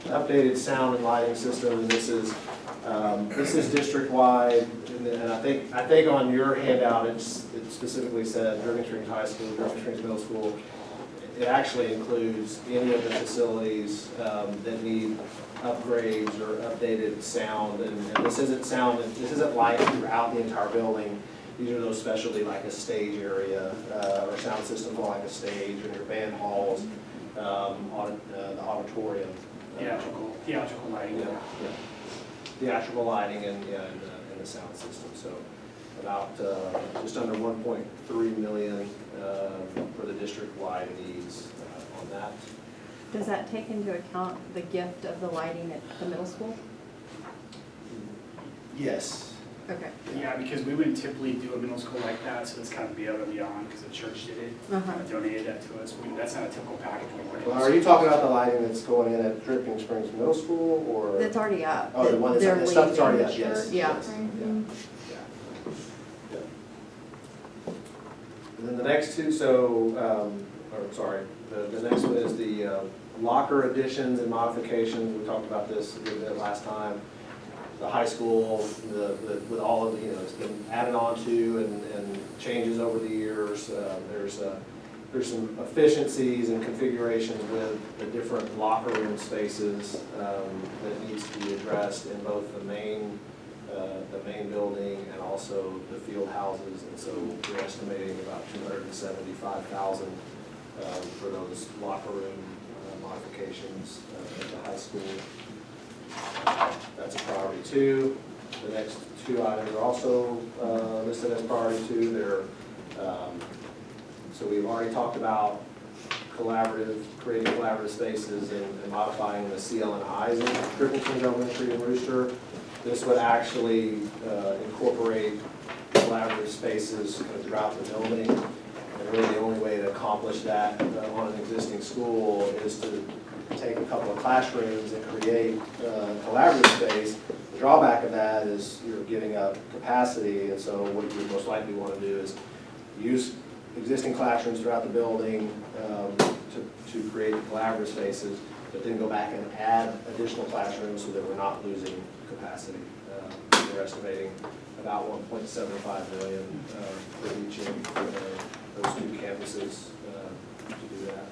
updated sound and lighting system, and this is district-wide, and I think on your handout it specifically said Dripping Springs High School, Dripping Springs Middle School. It actually includes any of the facilities that need upgrades or updated sound, and this isn't sound, this isn't lighting throughout the entire building. These are those specialty like a stage area or sound systems like a stage in your band halls, the auditorium. Theatrical lighting. Yeah. Theatrical lighting and the sound system. So about just under 1.3 million for the district-wide needs on that. Does that take into account the gift of the lighting at the middle school? Yes. Okay. Yeah, because we wouldn't typically do a middle school like that, so it's kind of above and beyond, because the church did it, donated that to us. That's not a typical package we work. Well, are you talking about the lighting that's going in at Dripping Springs Middle School, or? That's already up. Oh, the one that's, the stuff that's already up, yes. Yeah. Yes. Yeah. And then the next two, so, the next one is the locker additions and modifications. We talked about this a little bit last time. The high school, with all of the, it's been added on to and changes over the years. There's some efficiencies and configurations with the different locker room spaces that needs to be addressed in both the main building and also the field houses. And so we're estimating about $275,000 for those locker room modifications at the high school. That's a priority two. The next two items are also listed as priority two. So we've already talked about creating collaborative spaces and modifying the CL and I's in Dripping Springs Elementary and Rooster. This would actually incorporate collaborative spaces throughout the building. And really the only way to accomplish that on an existing school is to take a couple of classrooms and create collaborative space. The drawback of that is you're giving up capacity, and so what you most likely want to do is use existing classrooms throughout the building to create collaborative spaces, but then go back and add additional classrooms so that we're not losing capacity. We're estimating about $1.75 million for each of those two campuses to do that.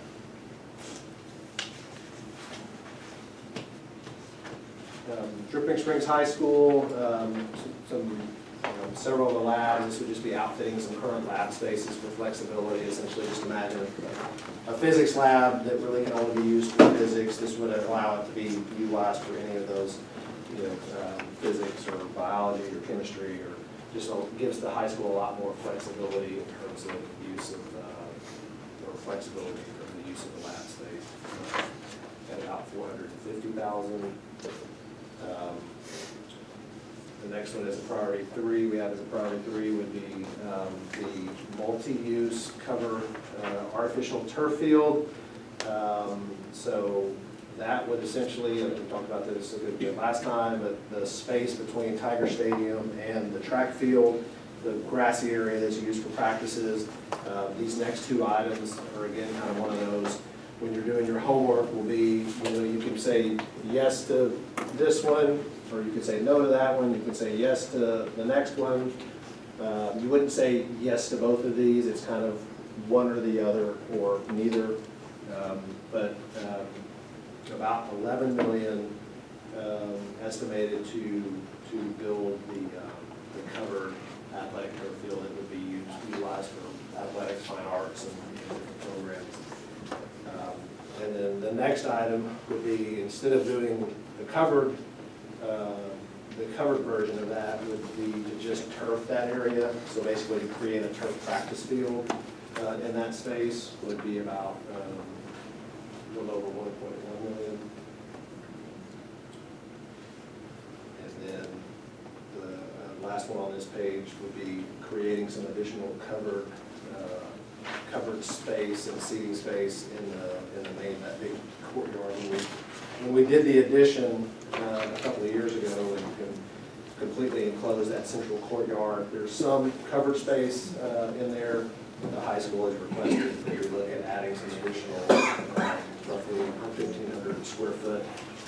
Dripping Springs High School, several of the labs, this would just be outfitting some current lab spaces for flexibility. Essentially, just imagine a physics lab that really can only be used for physics. This would allow it to be utilized for any of those, physics or biology or chemistry, or just gives the high school a lot more flexibility in terms of use of, or flexibility in terms of the use of the lab space. At about $450,000. The next one is a priority three. We have as a priority three would be the multi-use cover artificial turf field. So that would essentially, we talked about this a good bit last time, but the space between Tiger Stadium and the track field, the grassy area that's used for practices. These next two items are again kind of one of those, when you're doing your homework, will be, you can say yes to this one, or you can say no to that one. You can say yes to the next one, You wouldn't say yes to both of these, it's kind of one or the other, or neither. But about 11 million estimated to build the covered athletic turf field that would be utilized for athletics, fine arts, and different programs. And then the next item would be, instead of doing the covered version of that would be to just turf that area. So basically to create a turf practice field in that space would be about a little over 1.1 million. And then the last one on this page would be creating some additional covered space and seating space in the main, that big courtyard. When we did the addition a couple of years ago and completely enclosed that central courtyard, there's some covered space in there. The high school has requested that we look at adding some additional, roughly 1,500 square foot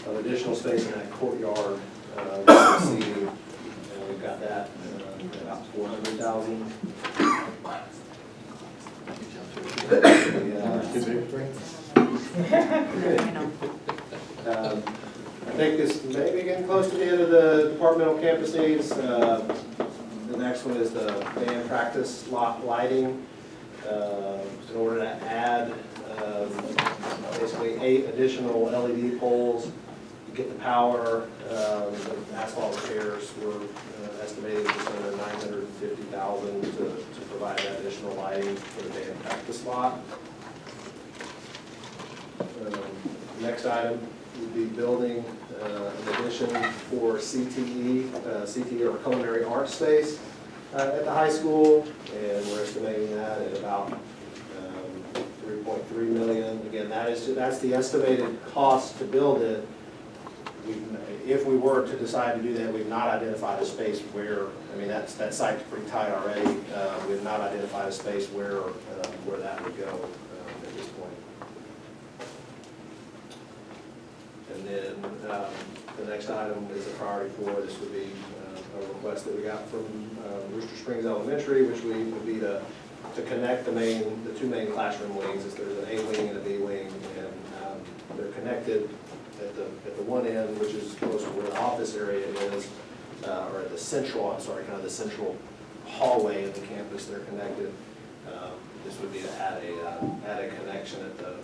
of additional space in that courtyard. Seating, and we've got that at about 400,000. I think this may be getting close to the end of the departmental campus needs. The next one is the band practice lot lighting. In order to add basically 8 additional LED poles, you get the power. The asphalt repairs were estimated just under $950,000 to provide that additional lighting for the band practice lot. Next item would be building an addition for CTE or culinary arts space at the high school, and we're estimating that at about 3.3 million. Again, that's the estimated cost to build it. If we were to decide to do that, we've not identified a space where, I mean, that site's pretty tight already. We've not identified a space where that would go at this point. And then the next item is a priority 4. This would be a request that we got from Rooster Springs Elementary, which would be to connect the 2 main classroom wings. There's an A wing and a B wing, and they're connected at the one end, which is close to where the office area is, or at the central, kind of the central hallway of the campus. They're connected. This would be to add a connection at the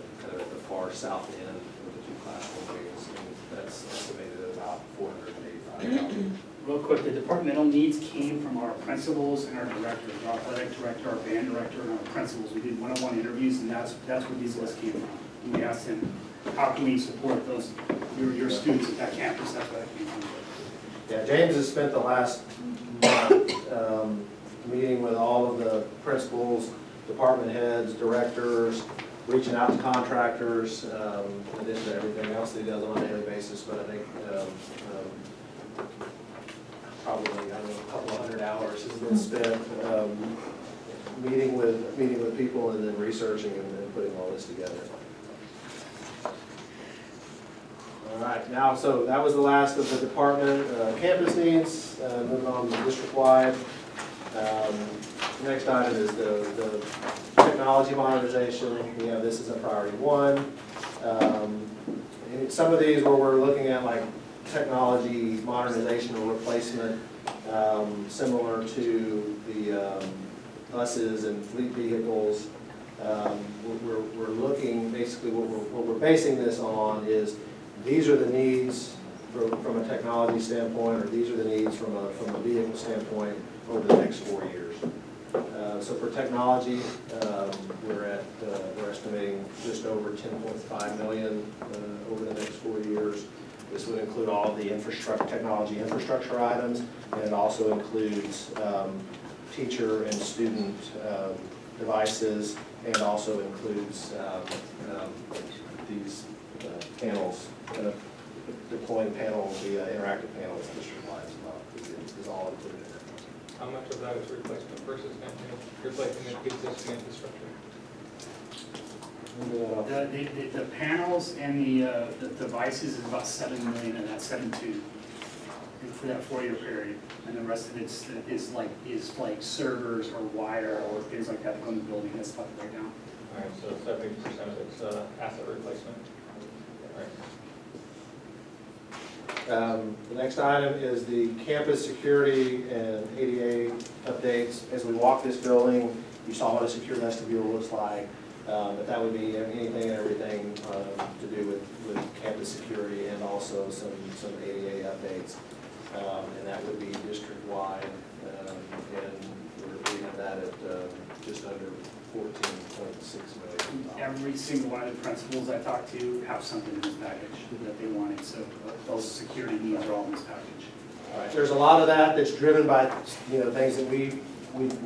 far south end of the 2 classroom wings, and that's estimated at about $485,000. Real quick, the departmental needs came from our principals and our director, our athletic director, our band director, and our principals. We did one-on-one interviews, and that's where these lists came from. And we asked him, how can we support those, your students at that campus? That's what that came from. Yeah, James has spent the last month meeting with all of the principals, department heads, directors, reaching out to contractors, in addition to everything else that he does on a daily basis. But I think probably, I don't know, a couple of hundred hours has been spent meeting with people and then researching and putting all this together. All right, now, so that was the last of the department campus needs. Moving on to district-wide. Next item is the technology modernization. We have this as a priority 1. Some of these where we're looking at like technology modernization or replacement, similar to the buses and fleet vehicles. We're looking, basically what we're basing this on is these are the needs from a technology standpoint, or these are the needs from a vehicle standpoint over the next 4 years. So for technology, we're estimating just over 10.5 million over the next 4 years. This would include all of the technology infrastructure items, and it also includes teacher and student devices, and also includes these panels, deploying panels, the interactive panels district-wide as well, is all included in it. How much of that is replacement versus replacing the existing infrastructure? The panels and the devices is about 7 million, and that's 7.2. for that 4-year period. And the rest of it's, is like servers or wire or things like that that go in the building, that's about the breakdown. All right, so 70% of it's asset replacement. All right. The next item is the campus security and ADA updates. As we walk this building, you saw what a secure vestibule looks like. But that would be anything and everything to do with campus security and also some ADA updates. And that would be district-wide. And we have that at just under $14.6 million. Every single one of the principals I talked to have something in this package that they wanted, so those security needs are all in this package. All right, there's a lot of that that's driven by, things that we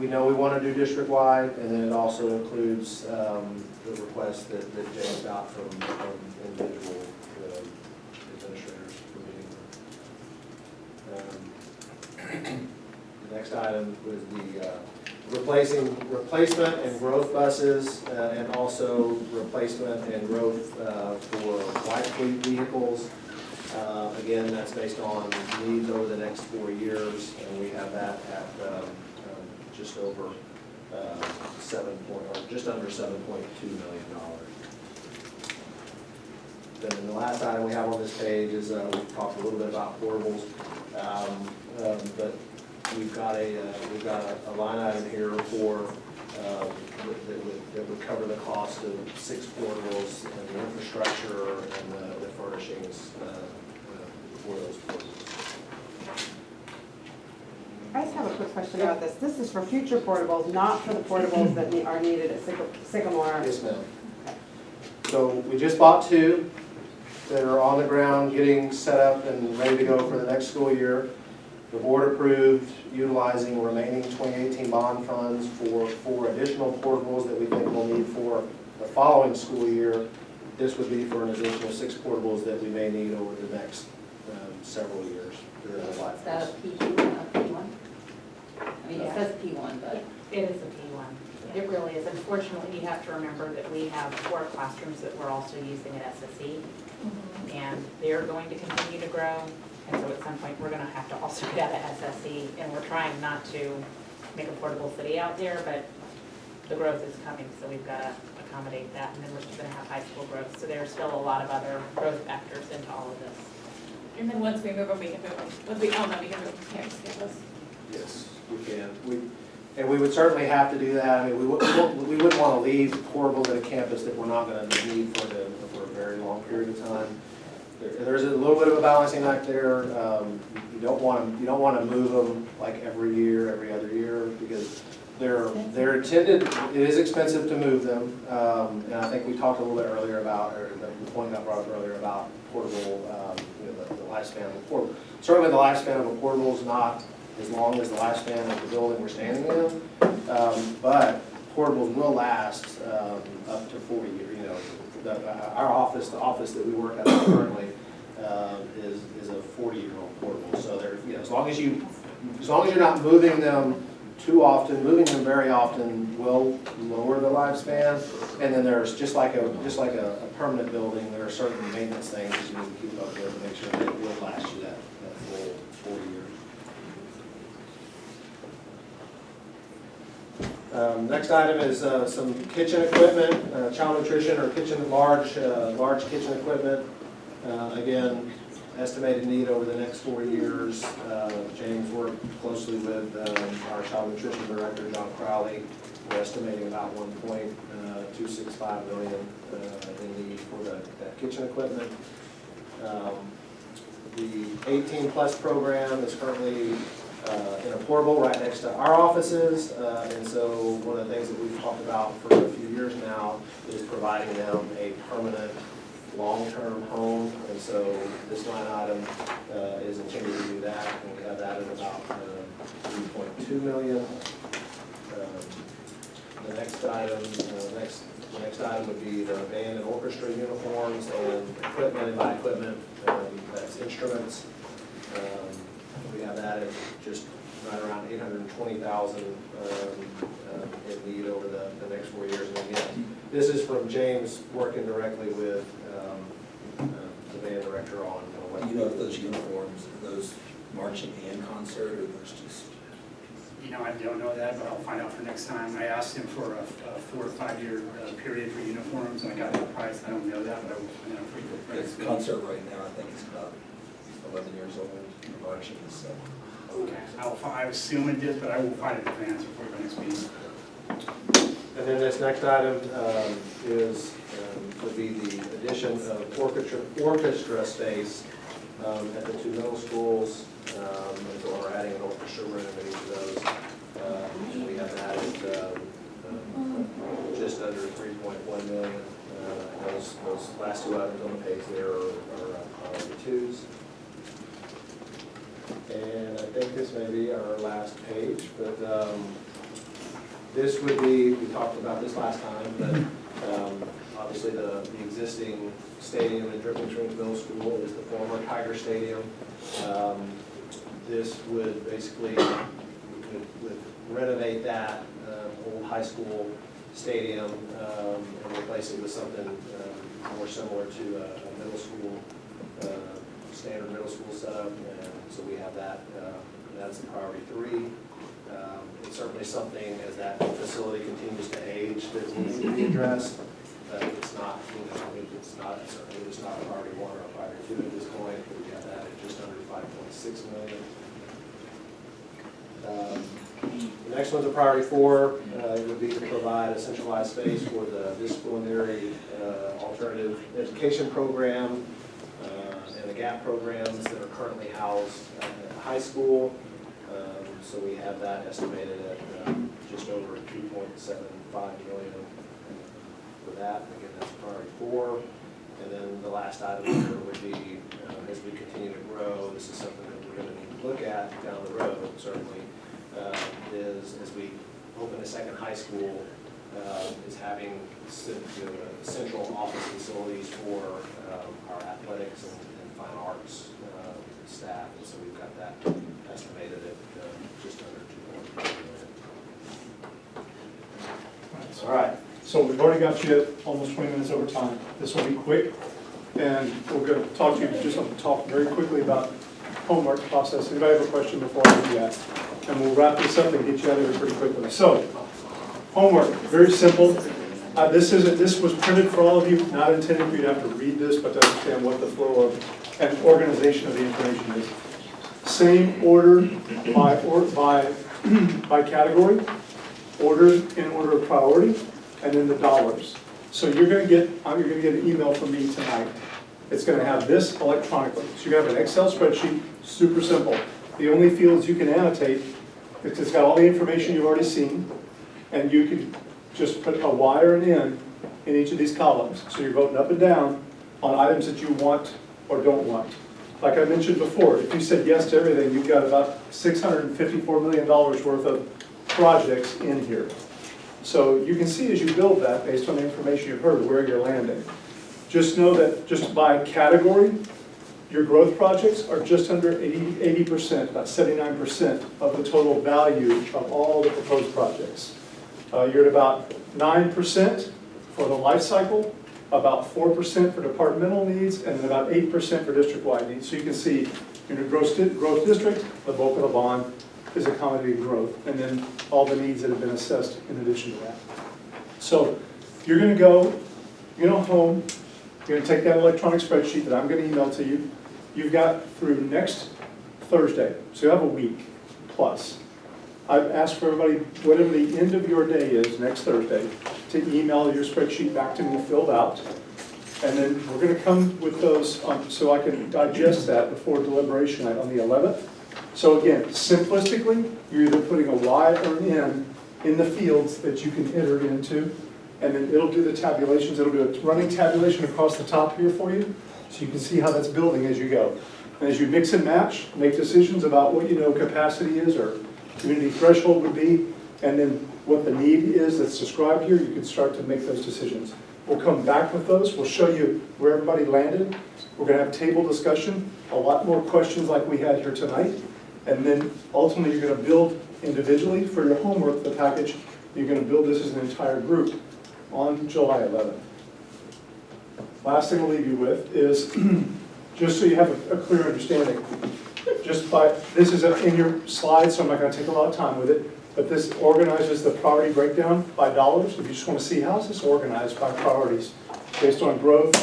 know we want to do district-wide, and then it also includes the requests that James got from individual administrators for meeting. The next item was the replacement and growth buses, and also replacement and growth for light fleet vehicles. Again, that's based on needs over the next 4 years, and we have that at just over just under $7.2 million. Then the last item we have on this page is we've talked a little bit about portables, but we've got a line item here for that would cover the cost of 6 portables and the infrastructure and the furnishings for those portables. I just have a quick question about this. This is for future portables, not for the portables that are needed at Sycamore. Yes, ma'am. So we just bought 2 that are on the ground, getting set up and ready to go for the next school year. The board approved utilizing remaining 2018 bond funds for additional portables that we think we'll need for the following school year. This would be for an additional 6 portables that we may need over the next several years during the life. Is that a P1? I mean, it says P1, but. It is a P1. It really is. Unfortunately, you have to remember that we have 4 classrooms that we're also using at SSE, and they're going to continue to grow. And so at some point, we're going to have to also get out of SSE, and we're trying not to make a portable city out there, but the growth is coming, so we've got to accommodate that, and then we're still going to have high school growth. So there's still a lot of other growth factors into all of this. And then once we move them, we can move them. Once we own them, we can move them to campus. Yes, we can. And we would certainly have to do that. I mean, we wouldn't want to leave portables at a campus that we're not going to need for a very long period of time. There's a little bit of a balancing act there. You don't want to move them like every year, every other year, because they're intended. It is expensive to move them, and I think we talked a little bit earlier about, or the point got brought up earlier about portable, the lifespan of a portable. Certainly, the lifespan of a portable is not as long as the lifespan of the building we're standing in, but portables will last up to 40 years. Our office, the office that we work at currently, is a 40-year-old portable. So as long as you're not moving them too often, moving them very often will lower the lifespan. And then there's just like a permanent building, there are certain maintenance things that you need to keep up with to make sure that it will last you that full 40 years. Next item is some kitchen equipment, child nutrition or large kitchen equipment. Again, estimated need over the next 4 years. James worked closely with our child nutrition director, John Crowley. We're estimating about $1.265 million in need for that kitchen equipment. The 18 Plus program is currently in a portable right next to our offices, and so one of the things that we've talked about for a few years now is providing them a permanent long-term home, and so this line item is intended to do that, and we have that at about $3.2 million. The next item would be the band and orchestra uniforms and equipment, and by equipment, that's instruments. We have that at just right around $820,000 in need over the next 4 years. And again, this is from James working directly with the band director on what. You know, if those uniforms, marching and concert, or there's just? You know, I don't know that, but I'll find out for next time. I asked him for a 4 or 5 year period for uniforms, and I got that price. I don't know that, but I will find out for you. His concert right now, I think it's about 11 years old, and marching is 7. Okay, I assume it is, but I will find it in advance before the next meeting. And then this next item would be the addition of orchestra space at the 2 middle schools. And so we're adding an orchestra room in each of those. We have added just under 3.1 million. Those last 2 items on the page there are the 2s. And I think this may be our last page, but this would be, we talked about this last time, but obviously the existing stadium in Dripping Springs Middle School is the former Tiger Stadium. This would basically would renovate that old high school stadium and replace it with something more similar to a middle school, standard middle school setup. And so we have that, that's a priority 3. It's certainly something as that facility continues to age that needs to be addressed. It's not, it's not a priority 1 or a priority 2 at this point. We got that at just under 5.6 million. The next one's a priority 4. It would be to provide a centralized space for the disciplinary alternative education program and the GAP programs that are currently housed at the high school. So we have that estimated at just over 2.75 million for that. Again, that's priority 4. And then the last item here would be, as we continue to grow, this is something that we're going to need to look at down the road, certainly, is as we open a second high school, is having central office facilities for our athletics and fine arts staff. And so we've got that estimated at just under 2.5 million. All right, so we've already got you almost 20 minutes over time. This will be quick, and we're going to talk to you just talk very quickly about homework process. Anybody have a question before I do that? And we'll wrap this up and get you out of here pretty quickly. So, homework, very simple. This was printed for all of you, not intended for you to have to read this, but to understand what the flow of and organization of the information is. Same order by category, ordered in order of priority, and then the dollars. So you're going to get an email from me tonight. It's going to have this electronically. So you have an Excel spreadsheet, super simple. The only fields you can annotate, it's got all the information you've already seen, and you can just put a Y or an N in each of these columns. So you're voting up and down on items that you want or don't want. Like I mentioned before, if you said yes to everything, you've got about $654 million worth of projects in here. So you can see as you build that, based on the information you've heard, where you're landing. Just know that just by category, your growth projects are just under 80%, about 79% of the total value of all the proposed projects. You're at about 9% for the life cycle, about 4% for departmental needs, and then about 8% for district-wide needs. So you can see in your growth district, the bulk of the bond is accommodating growth, and then all the needs that have been assessed in addition to that. So you're going to go home, you're going to take that electronic spreadsheet that I'm going to email to you. You've got through next Thursday, so you have a week plus. I've asked for everybody, whatever the end of your day is next Thursday, to email your spreadsheet back to me filled out. And then we're going to come with those so I can digest that before deliberation night on the 11th. So again, simplistically, you're either putting a Y or an N in the fields that you can enter into, and then it'll do the tabulations. It'll do a running tabulation across the top here for you, so you can see how that's building as you go. And as you mix and match, make decisions about what capacity is or community threshold would be, and then what the need is that's described here, you can start to make those decisions. We'll come back with those. We'll show you where everybody landed. We're going to have table discussion, a lot more questions like we had here tonight. And then ultimately you're going to build individually for your homework, the package. You're going to build this as an entire group on July 11th. Last thing I'll leave you with is, just so you have a clear understanding, This is in your slides, so I'm not gonna take a lot of time with it, but this organizes the priority breakdown by dollars. If you just wanna see how is this organized by priorities, based on growth,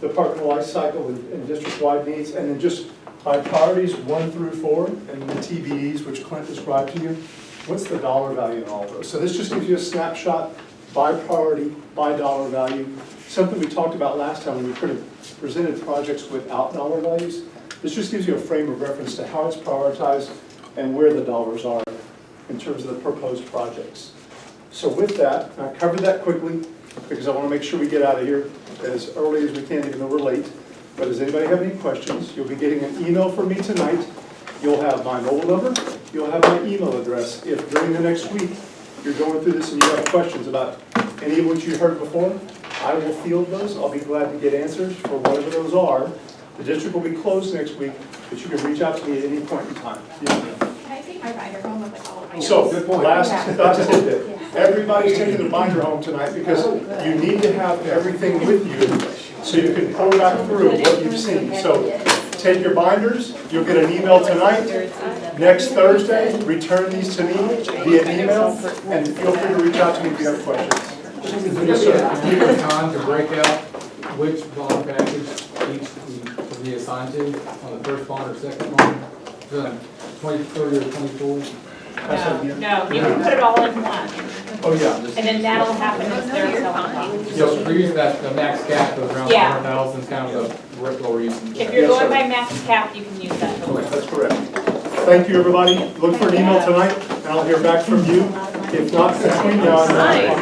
departmental life cycle and district-wide needs, and then just by priorities 1 through 4, and the TBDs, which Clint described to you, what's the dollar value in all of those? So this just gives you a snapshot by priority, by dollar value, something we talked about last time when we presented projects without dollar values. This just gives you a frame of reference to how it's prioritized and where the dollars are in terms of the proposed projects. So with that, I covered that quickly because I want to make sure we get out of here as early as we can, even though we're late. But does anybody have any questions? You'll be getting an email from me tonight. You'll have my mobile number. You'll have my email address. If during the next week you're going through this and you have questions about any of what you heard before, I will field those. I'll be glad to get answers for whatever those are. The district will be closed next week, but you can reach out to me at any point in time. Can I take my binder home with like all of my So, notes? last tidbit. Everybody's taking the binder home tonight because you need to have everything with you so you can pull back through what you've seen. So take your binders, you'll get an email tonight. Next Thursday, return these to me via email, and feel free to reach out to me if you have questions. Yes, sir. Give you time to break out which bond package each will be assigned to on the first bond or second bond? 23 or 24? No, you can put it all in one, Oh, yeah. and then that'll happen if there's no one. So we're using that, the max cap of around Yeah. 100,000 is kind of the rip lower using. If you're Yes, going sir. by max cap, you can use that. That's correct. Thank you, everybody. Look for an email tonight, and I'll hear back from you. If not, between now and then,